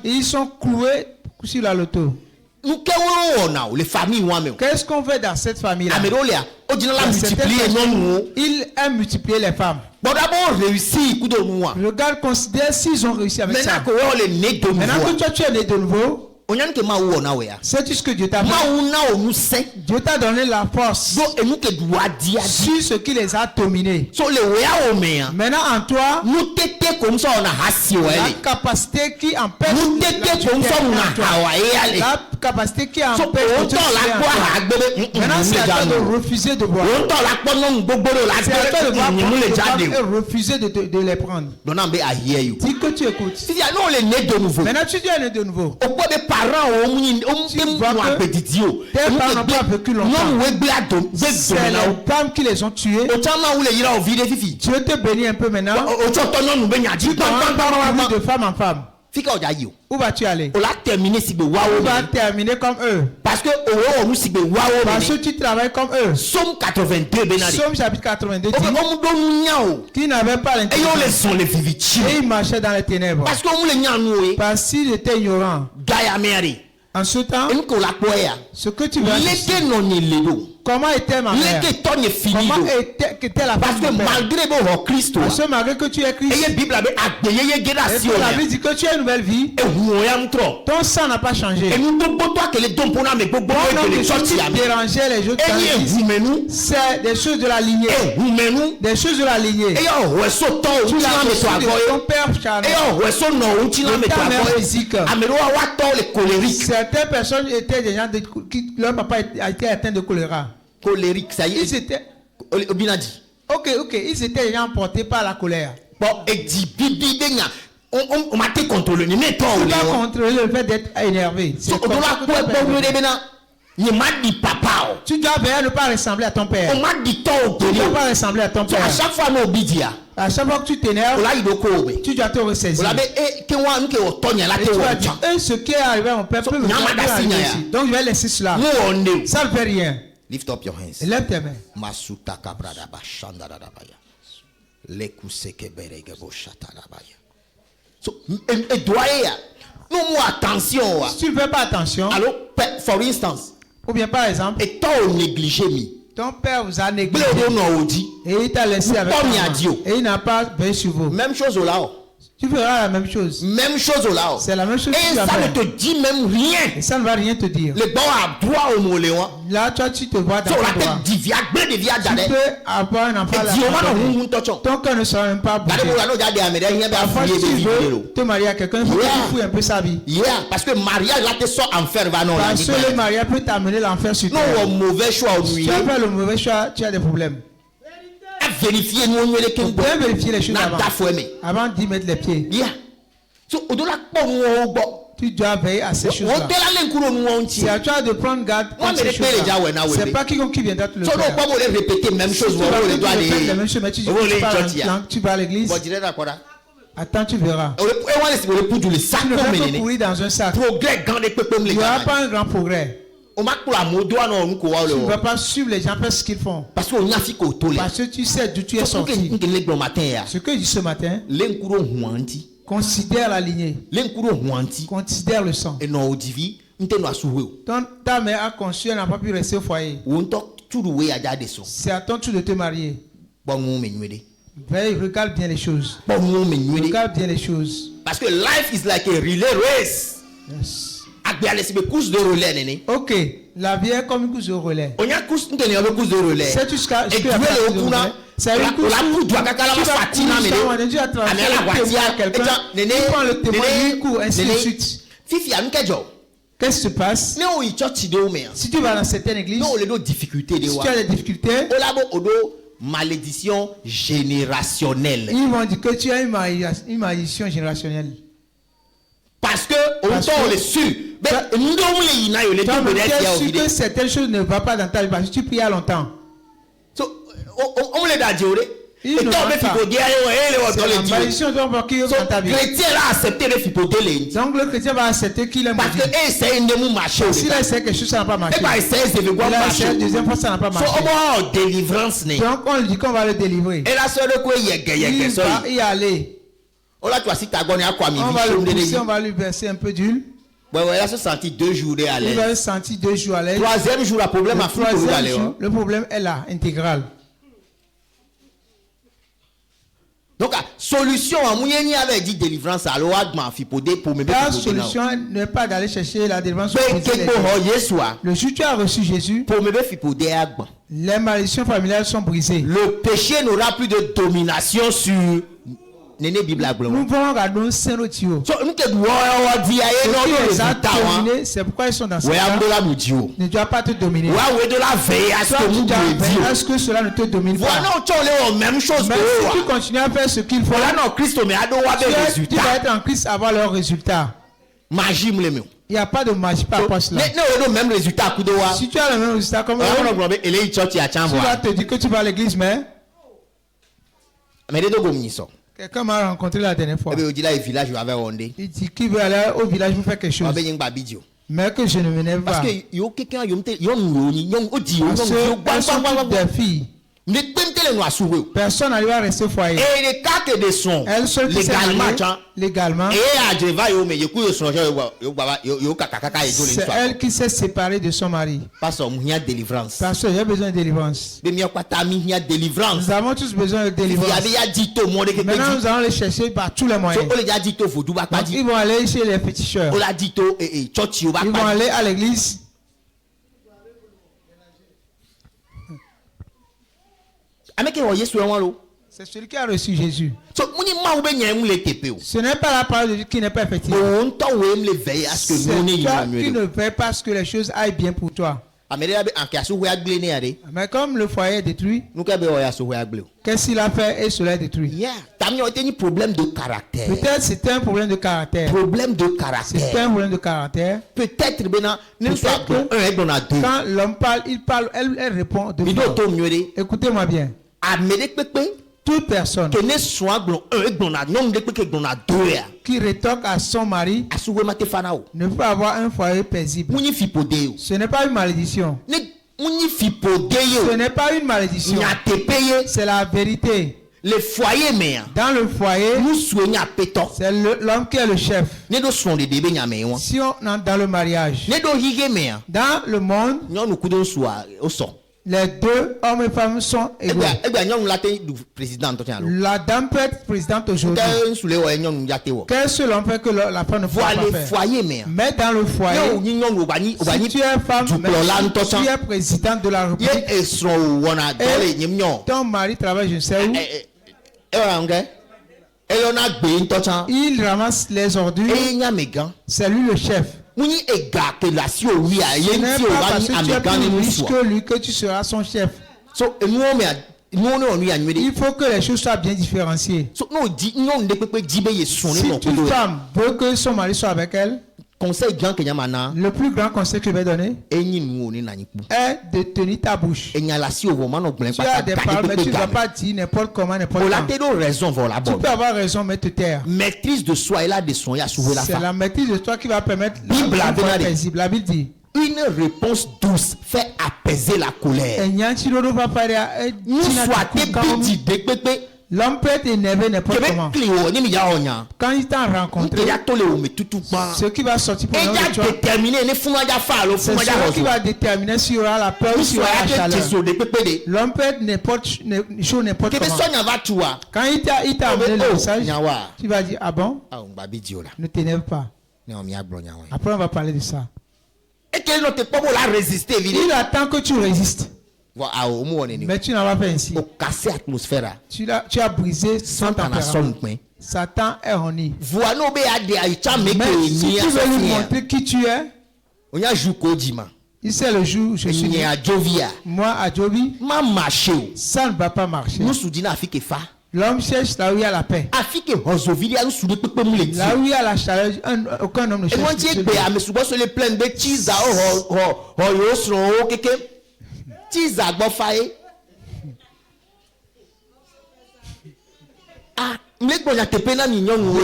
ils sont cloués sur la loto. Qu'est-ce qu'on fait dans cette famille-là? Il a multiplié les femmes. Regarde, considère s'ils ont réussi avec ça. Maintenant que toi tu es né de nouveau, sais-tu ce que Dieu t'a fait? Dieu t'a donné la force sur ce qui les a dominés. Maintenant en toi, la capacité qui empêche la capacité qui empêche maintenant c'est à toi de refuser de boire. C'est à toi de boire et refuser de les prendre. Dis que tu écoutes. Maintenant tu es né de nouveau. Tes parents n'ont pas vécu longtemps. C'est les femmes qui les ont tués. Dieu te bénit un peu maintenant. Tu vas de femme en femme. Où vas-tu aller? Tu vas terminer comme eux. Parce que tu travailles comme eux. Somme 82. Somme chapitre 82 dit qui n'avait pas l'intelligence et il marchait dans les ténèbres. Parce qu'il était ignorant. En ce temps, ce que tu vas Comment était ma mère? Comment était la parce que malgré vos Christ, parce que malgré que tu es Christ, et la Bible dit que tu as une nouvelle vie. Ton sang n'a pas changé. Et nous déranger les autres. C'est des choses de la lignée. Des choses de la lignée. Tu l'as ton père charnel. Certaines personnes étaient des gens qui leur papa a été atteint de choléra. Colérique, ça y est. Ils étaient. Ok, ils étaient déjà emportés par la colère. Bon, et dit on m'a été contrôlé. Tu vas contrôler le fait d'être énervé. Tu dois ne pas ressembler à ton père. On m'a dit tu ne dois pas ressembler à ton père. À chaque fois, à chaque fois que tu t'énerves, tu dois te ressaisir. Et ce qui est arrivé à mon père peut me arriver ici. Donc je vais laisser cela. Ça ne fait rien. Lift up your hands. Lève tes mains. So, attention. Si tu ne fais pas attention, alors, for instance, ou bien par exemple, et toi négligé ton père vous a négligé et il t'a laissé avec et il n'a pas veillé sur vous. Même chose au Laos. Tu feras la même chose. Même chose au Laos. C'est la même chose. Et ça ne te dit même rien. Et ça ne va rien te dire. Le bon a droit au moléon. Là, toi, tu te vois dans le droit. Tu peux avoir un enfant là. Ton cœur ne sera même pas bougé. Parfois, si tu veux te marier à quelqu'un, il faut que tu fouilles un peu sa vie. Parce que mariage là te sort enfer. Parce que le mariage peut t'amener l'enfer sur terre. Non, mauvais choix. Si tu as fait le mauvais choix, tu as des problèmes. Vérifier bien vérifier les choses avant d'y mettre les pieds. Tu dois veiller à ces choses-là. Si tu as de prendre garde contre ces choses-là, c'est pas quiconque qui viendra te le faire. Répéter même chose. Tu vas à l'église. Attends, tu verras. Tu ne vas pas courir dans un sac. Il n'y aura pas un grand progrès. Tu ne vas pas suivre les gens faire ce qu'ils font. Parce que tu sais d'où tu es sorti. Ce que je dis ce matin, considère la lignée. Considère le sang. Ta mère a conçu, elle n'a pas pu rester au foyer. C'est à ton tour de te marier. Regarde bien les choses. Regarde bien les choses. Parce que life is like a relay race. Yes. Ok, la vie est comme une course de relais. On a course de relais. C'est jusqu'à c'est une course où tu vas prends le témoin, il court, ainsi de suite. Qu'est-ce qui se passe? Si tu vas dans certaines églises, si tu as des difficultés, malédiction générationnelle. Ils vont dire que tu as une malédiction générationnelle. Parce que on est sûr. Tu as su que certaines choses ne vont pas dans ta vie parce que tu pries longtemps. On l'a dit. Et toi, la malédiction dans ta vie. Le chrétien a accepté le fipodé. Donc le chrétien va accepter qu'il est maudit. Parce que c'est une marché. S'il a essayé quelque chose, ça n'a pas marché. Il a essayé deuxième fois, ça n'a pas marché. Donc on lui dit qu'on va le délivrer. Et la seule il va y aller. On va le pousser, on va lui verser un peu d'huile. Il va se sentir 2 jours à l'aise. Il va se sentir 2 jours à l'aise. Troisième jour, le problème est là, intégral. Donc, solution, avait dit délivrance à la solution n'est pas d'aller chercher la délivrance. Le jour où tu as reçu Jésus, les malédictions familiales sont brisées. Le péché n'aura plus de domination sur nous pouvons regarder un sein au tuyau. C'est pourquoi ils sont dans ce cas. Ne doit pas te dominer. Est-ce que cela ne te domine pas? Même chose que si tu continues à faire ce qu'il faut, tu vas être en Christ avoir leurs résultats. Il n'y a pas de magie par rapport à cela. Si tu as le même résultat comme tu vas te dire que tu vas à l'église, mais quelqu'un m'a rencontré la dernière fois. Il dit qu'il veut aller au village pour faire quelque chose. Mais que je ne m'énerve pas. Parce que des filles. Personne n'arrive à rester au foyer. Et les cas que des sons légalement. C'est elle qui s'est séparée de son mari. Parce qu'il y a besoin de délivrance. Nous avons tous besoin de délivrance. Maintenant nous allons les chercher par tous les moyens. Donc, ils vont aller chez les féticheurs. Ils vont aller à l'église. C'est celui qui a reçu Jésus. Ce n'est pas la parole de Dieu qui n'est pas effective. C'est toi qui ne veille pas à ce que les choses aillent bien pour toi. Mais comme le foyer est détruit, qu'est-ce qu'il a fait et cela est détruit? Peut-être c'était un problème de caractère. C'est un problème de caractère. Peut-être quand l'homme parle, il parle, elle répond. Écoutez-moi bien. Toute personne qui rétorque à son mari ne peut avoir un foyer paisible. Ce n'est pas une malédiction. Ce n'est pas une malédiction. C'est la vérité. Dans le foyer, c'est l'homme qui est le chef. Si on entre dans le mariage, dans le monde, les deux hommes et femmes sont égaux. La dame peut être présidente aujourd'hui. Quel seul homme fait que la femme ne peut pas faire? Mais dans le foyer, si tu es femme, tu es présidente de la République, et ton mari travaille je ne sais où, il ramasse les ordures, c'est lui le chef. Ce n'est pas parce que tu es plus riche que lui que tu seras son chef. Il faut que les choses soient bien différenciées. Si une femme veut que son mari soit avec elle, le plus grand conseil que je vais donner est de tenir ta bouche. Tu as des paroles, mais tu ne dois pas dire n'importe comment, n'importe quand. Tu peux avoir raison, mais te taire. C'est la maîtrise de soi qui va permettre la paisible. La Bible dit une réponse douce fait apaiser la colère. L'homme peut être énervé n'importe comment. Quand il t'a rencontré, ce qui va sortir pour nous, c'est ce qui va déterminer s'il y aura la peur ou s'il y aura la chaleur. L'homme peut être n'importe chaud, n'importe comment. Quand il t'a amené le message, tu vas dire, ah bon? Ne t'énerve pas. Après on va parler de ça. Il attend que tu résistes. Mais tu n'as pas fait ainsi. Tu as brisé son tempérament. Satan est honni. Mais si tu veux lui montrer qui tu es, il sait le jour où je suis né. Moi à Jovi, ça ne va pas marcher. L'homme cherche là où il y a la paix. Là où il y a la chaleur, aucun homme ne cherche. Je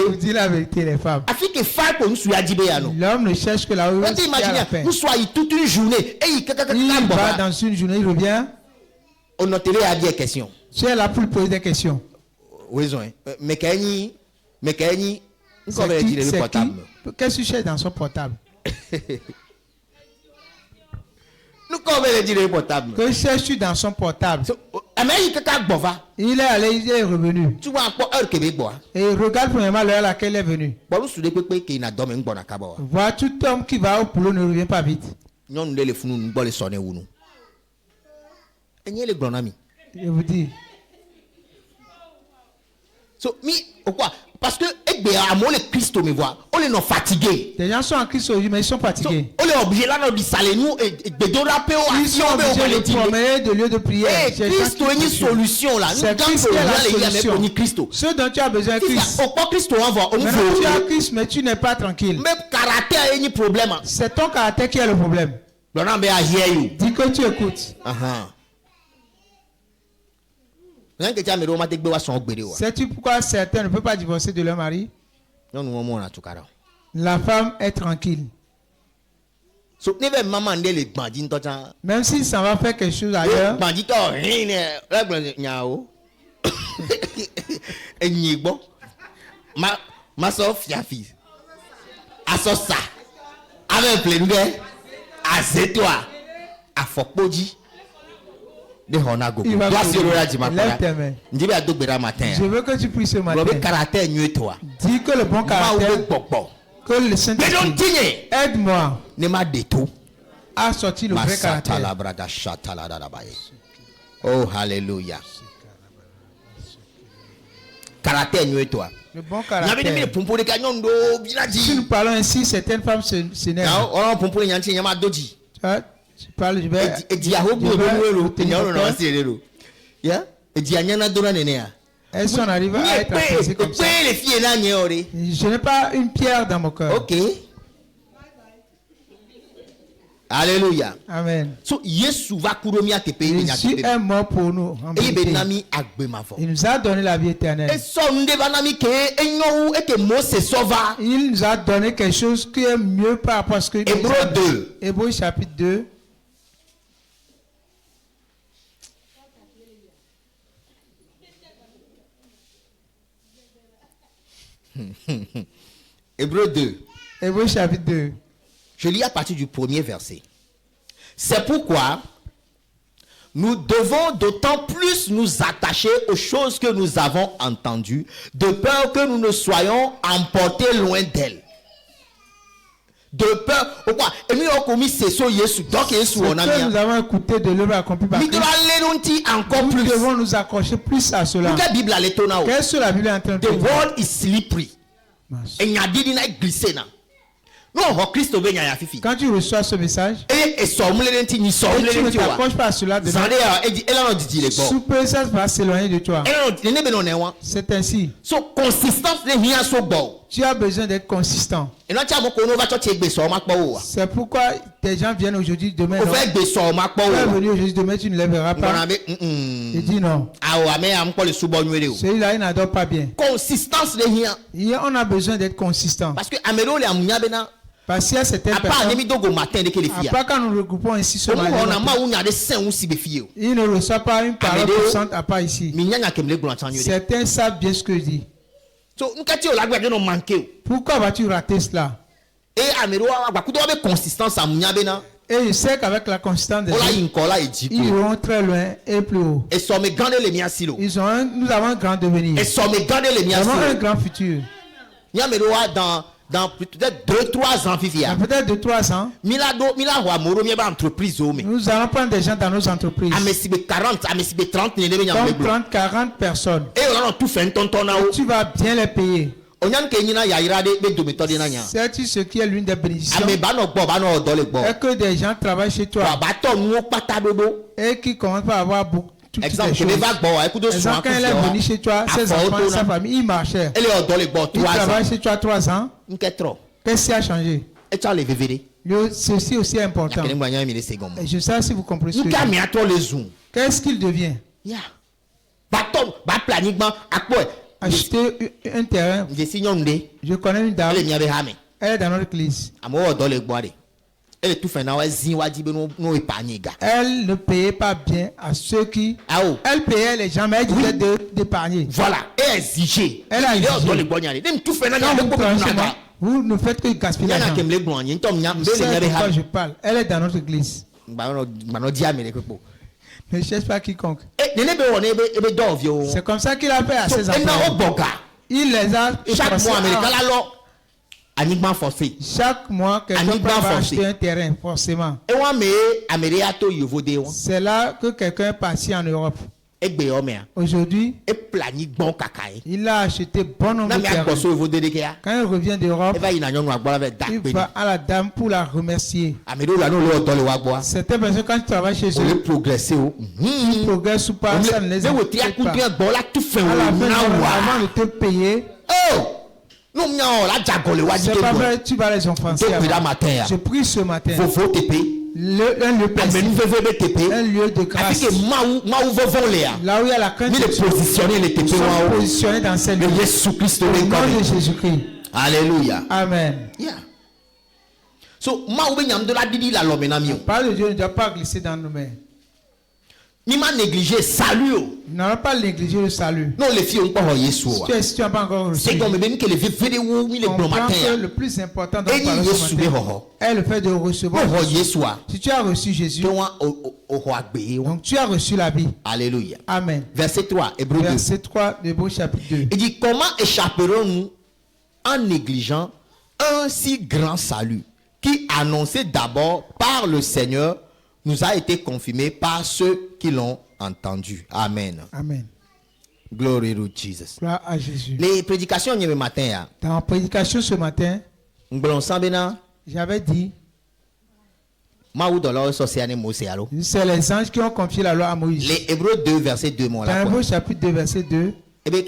vous dis la vérité, les femmes. L'homme ne cherche que là où il y a la paix. Il va dans une journée, il revient. Tu es là pour lui poser des questions. Qu'est-ce que tu cherches dans son portable? Que cherches-tu dans son portable? Il est allé, il est revenu. Et regarde premièrement l'heure à laquelle il est venu. Vois, tout homme qui va au boulot ne revient pas vite. Je vous dis. Parce que les gens sont en Christ aujourd'hui, mais ils sont fatigués. Ils sont obligés de promener de lieu de prière. Christ est une solution là. C'est Christ qui est la solution. Ce dont tu as besoin, Christ. Maintenant, tu as Christ, mais tu n'es pas tranquille. C'est ton caractère qui est le problème. Dis que tu écoutes. Sais-tu pourquoi certains ne peuvent pas divorcer de leur mari? La femme est tranquille. Même si ça va faire quelque chose ailleurs. Ma soeur fiafi. Asosa. Avec plein Azetoa. Afokpoji. De Honago. Je veux que tu pries ce matin. Dis que le bon caractère, que le Saint-Esprit aide-moi à sortir le vrai caractère. Oh, hallelujah. Caractère nuit toi. Le bon caractère. Si nous parlons ainsi, certaines femmes s'énervent. Tu parles, je vais. Elles sont arrivées à être appréciées comme ça. Je n'ai pas une pierre dans mon cœur. Ok. Alléluia. Amen. So Jésus est mort pour nous. Il nous a donné la vie éternelle. Il nous a donné quelque chose qui est mieux par rapport à ce que Hébreux 2. Hébreux chapitre 2. Hébreux 2. Hébreux chapitre 2. Je lis à partir du premier verset. C'est pourquoi nous devons d'autant plus nous attacher aux choses que nous avons entendues, de peur que nous ne soyons emportés loin d'elles. De peur. Pourquoi? Et nous avons écouté de l'œuvre accomplie par Christ. Nous devons nous accrocher plus à cela. Qu'est-ce que la Bible est en train de dire? The world is slippery. Quand tu reçois ce message et tu ne t'accroches pas à cela, sous peu ça va s'éloigner de toi. C'est ainsi. Tu as besoin d'être consistant. C'est pourquoi tes gens viennent aujourd'hui, demain non. Tu es venu aujourd'hui, demain tu ne les verras pas. Il dit non. Celui-là il n'adore pas bien. Consistance. On a besoin d'être consistant. Parce que parce qu'il y a certaines personnes, à part quand nous regroupons ainsi ce matin, ils ne reçoivent pas une parole puissante à part ici. Certains savent bien ce que je dis. Pourquoi vas-tu rater cela? Et je sais qu'avec la constance des gens, ils iront très loin et plus haut. Nous avons un grand devenir. Nous avons un grand futur. Dans peut-être 2-3 ans, peut-être 2-3 ans, nous allons prendre des gens dans nos entreprises. Donc 30-40 personnes. Et tu vas bien les payer. Sais-tu ce qui est l'une des bénédictions? Et que des gens travaillent chez toi et qui commencent par avoir beaucoup. Exemple, quand elle est venue chez toi, ses enfants, sa famille, ils marchaient. Il travaille chez toi 3 ans. Qu'est-ce qui a changé? Ceci aussi est important. Et je sais si vous comprenez ce que je dis. Qu'est-ce qu'il devient? Acheter un terrain. Je connais une dame. Elle est dans notre église. Elle ne payait pas bien à ceux qui. Elle payait les gens, mais elle disait d'épargner. Voilà. Elle a exigé. Vous ne faites que gaspiller l'argent. C'est pourquoi je parle. Elle est dans notre église. Ne cherche pas quiconque. C'est comme ça qu'il a fait à ses enfants. Il les a forcés. Chaque mois, quelqu'un va acheter un terrain, forcément. C'est là que quelqu'un est parti en Europe. Aujourd'hui, il a acheté bon nombre de terrains. Quand il revient d'Europe, il va à la dame pour la remercier. Certaines personnes, quand tu travailles chez eux, ils progressent ou pas, ça ne les inquiète pas. À la fin, avant de te payer, c'est pas vrai, tu vas les offenser. Je prie ce matin. Un lieu précis, un lieu de grâce. Là où il y a la crainte de Dieu, positionnés dans cette lieu. Au nom de Jésus-Christ. Alléluia. Amen. Yeah. So, ma oube nyam de la didi la lomena mi. La parole de Dieu ne doit pas glisser dans nos mains. Ni ma négliger salut. Nous n'allons pas négliger le salut. Non, les filles ont pas Yesu. Si tu n'as pas encore reçu. C'est comme que les filles où il est bon matin. Le plus important dans le matin est le fait de recevoir Jésus. Si tu as reçu Jésus, donc tu as reçu la vie. Alléluia. Amen. Verset 3, Hébreux 2. Verset 3, Hébreux chapitre 2. Il dit, comment échapperons-nous en négligeant un si grand salut qui, annoncé d'abord par le Seigneur, nous a été confirmé par ceux qui l'ont entendu. Amen. Amen. Glory to Jesus. Gloire à Jésus. Les prédications du matin. Dans la prédication ce matin, j'avais dit, c'est les anges qui ont confié la loi à Moïse. Les Hébreux 2, verset 2. Dans Hébreux chapitre 2, verset 2. Eh bien,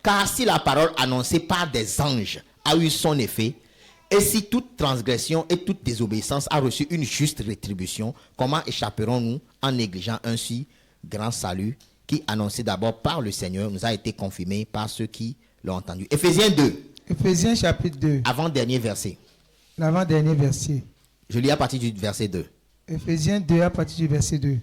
car si la parole annoncée par des anges a eu son effet, et si toute transgression et toute désobéissance a reçu une juste rétribution, comment échapperons-nous en négligeant un si grand salut qui, annoncé d'abord par le Seigneur, nous a été confirmé par ceux qui l'ont entendu. Éphésiens 2. Éphésiens chapitre 2. Avant-dernier verset. L'avant-dernier verset. Je lis à partir du verset 2. Éphésiens 2 à partir du verset 2.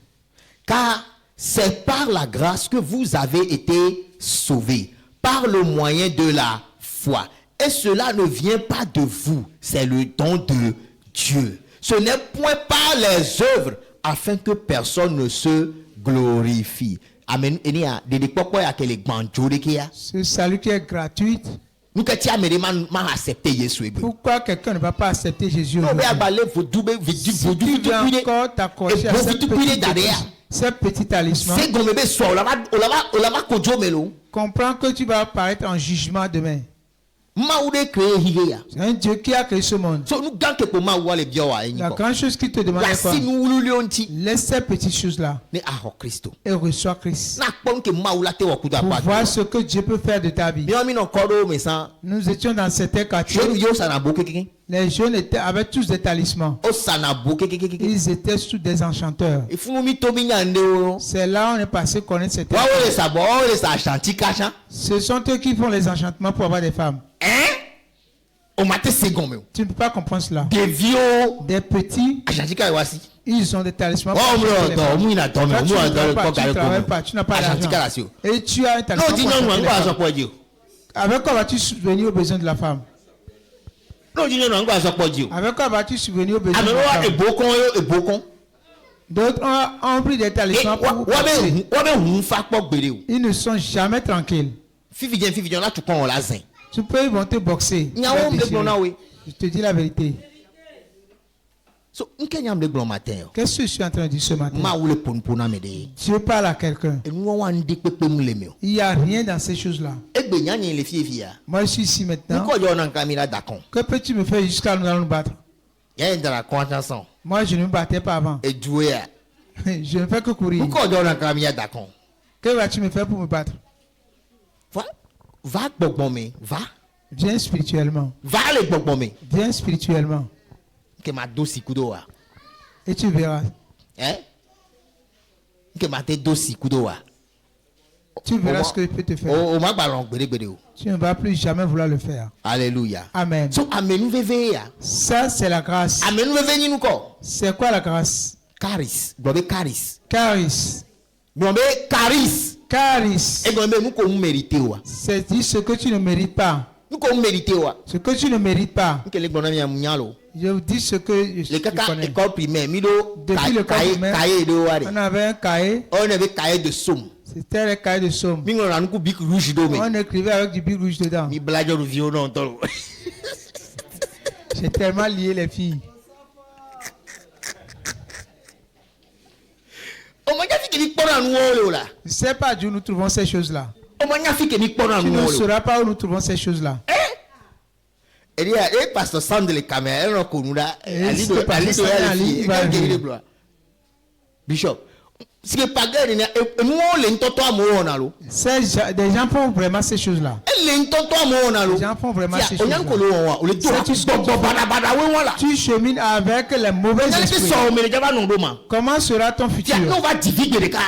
Car c'est par la grâce que vous avez été sauvés, par le moyen de la foi. Et cela ne vient pas de vous, c'est le don de Dieu. Ce n'est point par les œuvres, afin que personne ne se glorifie. Amen. Ce salut qui est gratuit. Pourquoi quelqu'un ne va pas accepter Jésus aujourd'hui? Si tu dois encore t'accrocher à ce petit talisman, comprends que tu vas apparaître en jugement demain. C'est un Dieu qui a créé ce monde. La grande chose qu'il te demande est quoi? Laisse ces petites choses-là et reçois Christ. Pour voir ce que Dieu peut faire de ta vie. Nous étions dans certains quartiers. Les jeunes avaient tous des talismans. Ils étaient tous des enchanteurs. C'est là où on est passé connaître ces talismans. Ce sont eux qui font les enchantements pour avoir des femmes. Tu ne peux pas comprendre cela. Des vieux, des petits, ils ont des talismans. Tu n'as pas d'argent. Et tu as un talisman. Avec quoi vas-tu subvenir aux besoins de la femme? Avec quoi vas-tu subvenir aux besoins de la femme? D'autres ont pris des talismans pour ils ne sont jamais tranquilles. Tu peux, ils vont te boxer. Je te dis la vérité. Qu'est-ce que je suis en train de dire ce matin? Dieu parle à quelqu'un. Il n'y a rien dans ces choses-là. Moi, je suis ici maintenant. Que peux-tu me faire jusqu'à nous allons nous battre? Moi, je ne me battais pas avant. Je ne fais que courir. Que vas-tu me faire pour me battre? Va. Viens spirituellement. Viens spirituellement. Et tu verras. Tu verras ce que je peux te faire. Tu ne vas plus jamais vouloir le faire. Alléluia. Amen. Ça, c'est la grâce. C'est quoi la grâce? Charis. C'est dire ce que tu ne mérites pas. Ce que tu ne mérites pas. Je vous dis ce que je connais. Depuis le cas primaire, on avait un cahier. C'était le cahier de somme. On écrivait avec du bic rouge dedans. J'ai tellement lié les filles. Je ne sais pas d'où nous trouvons ces choses-là. Tu ne sauras pas où nous trouvons ces choses-là. Bishop. Des gens font vraiment ces choses-là. Les gens font vraiment ces choses-là. Tu chemines avec les mauvais esprits. Comment sera ton futur?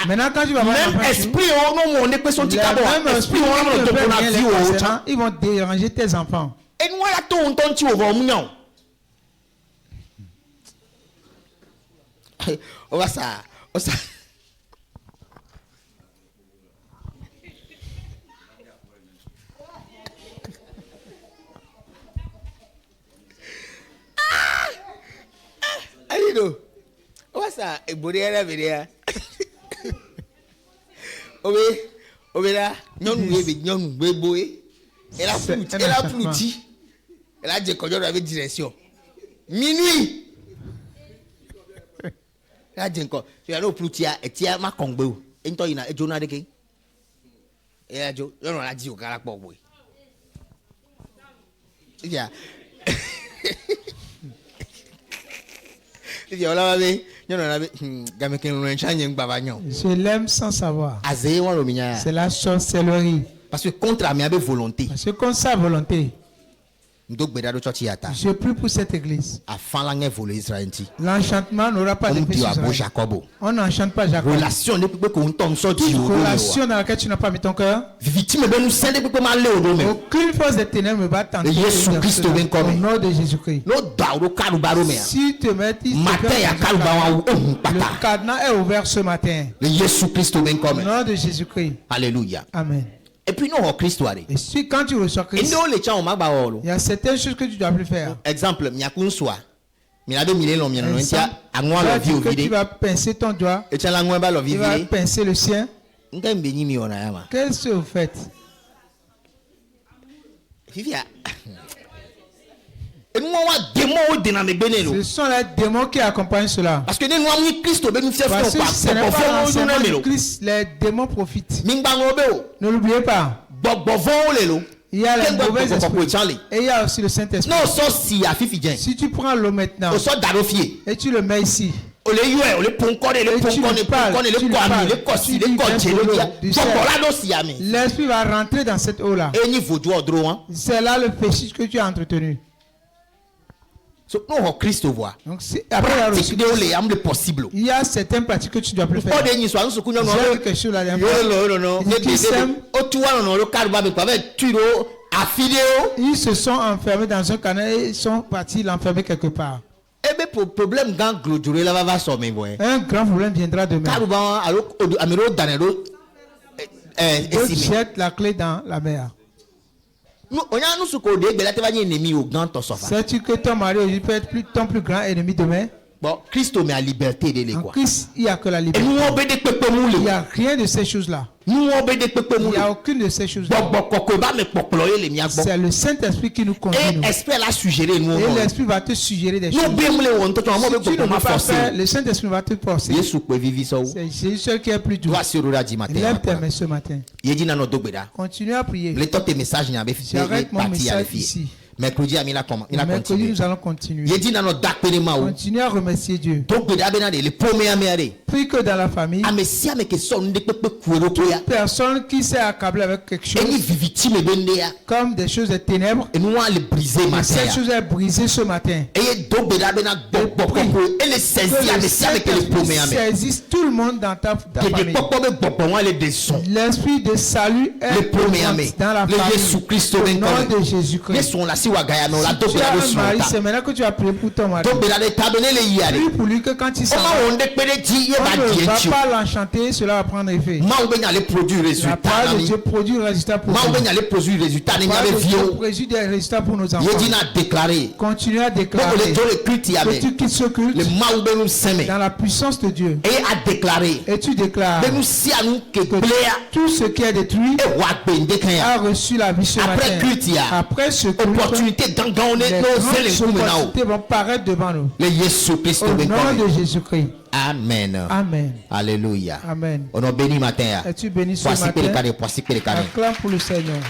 Maintenant, quand tu vas voir ils vont déranger tes enfants. On va ça. Allez, nous. On va ça. Et bon, elle venir. Là, non, nous, elle a plouti. Elle a dit qu'on avait direction. Minuit. Elle a dit encore. Tu as l'eau plouti et tu as ma combo. Et toi, il y a un journal de qui? Et elle a dit au caractère. Il y a. Je l'aime sans savoir. C'est la sorcellerie. Parce que contre la mienne volonté. Parce que contre sa volonté. Je prie pour cette église. L'enchantement n'aura pas d'effet sur Jacob. On n'enchante pas Jacob. Relation dans laquelle tu n'as pas mis ton cœur. Aucune force des ténèbres ne va tenter. Au nom de Jésus-Christ. Si tu mets le cadenas est ouvert ce matin. Au nom de Jésus-Christ. Alléluia. Amen. Et puis nous, Christ. Et si quand tu reçois Christ, il y a certaines choses que tu dois plus faire. Exemple, tu vas pincer ton doigt, tu vas pincer le sien. Qu'est-ce que vous faites? Ce sont les démons qui accompagnent cela. Parce que ce n'est pas l'enseignement de Christ, les démons profitent. Ne l'oubliez pas. Il y a les mauvais esprits. Et il y a aussi le Saint-Esprit. Si tu prends l'eau maintenant et tu le mets ici, l'esprit va rentrer dans cette eau-là. C'est là le péché que tu as entretenu. Donc, après il y a certaines pratiques que tu dois plus faire. Ils se sont enfermés dans un canal et ils sont partis l'enfermer quelque part. Un grand problème viendra demain. Ils jettent la clé dans la mer. Sais-tu que ton mari peut être ton plus grand ennemi demain? Bon, Christ met à liberté de l'école. En Christ, il n'y a que la liberté. Il n'y a rien de ces choses-là. Il n'y a aucune de ces choses-là. C'est le Saint-Esprit qui nous conduit. Et l'Esprit va te suggérer des choses. Si tu ne peux pas faire, le Saint-Esprit va te forcer. C'est Jésus seul qui est plus doux. Lève tes mains ce matin. Continue à prier. J'arrête mon message ici. Mercredi, nous allons continuer. Continue à remercier Dieu. Prie que dans la famille, toute personne qui s'est accablée avec quelque chose, comme des choses de ténèbres, cette chose est brisée ce matin. Saisisse tout le monde dans ta famille. L'esprit de salut est dans la famille. Au nom de Jésus-Christ. Si tu as un mari, c'est maintenant que tu as prié pour ton mari. Prie pour lui que quand il s'en va, on ne va pas l'enchanter, cela va prendre effet. La parole de Dieu produit le résultat pour nous. La parole de Dieu produit des résultats pour nos enfants. Continue à déclarer que tu quittes ce culte dans la puissance de Dieu. Et tu déclares que tout ce qui est détruit a reçu la vie ce matin. Après ce culte, les opportunités vont paraître devant nous. Au nom de Jésus-Christ. Amen. Amen. Alléluia. Amen. On a béni matin. Es-tu béni ce matin? Acclame pour le Seigneur.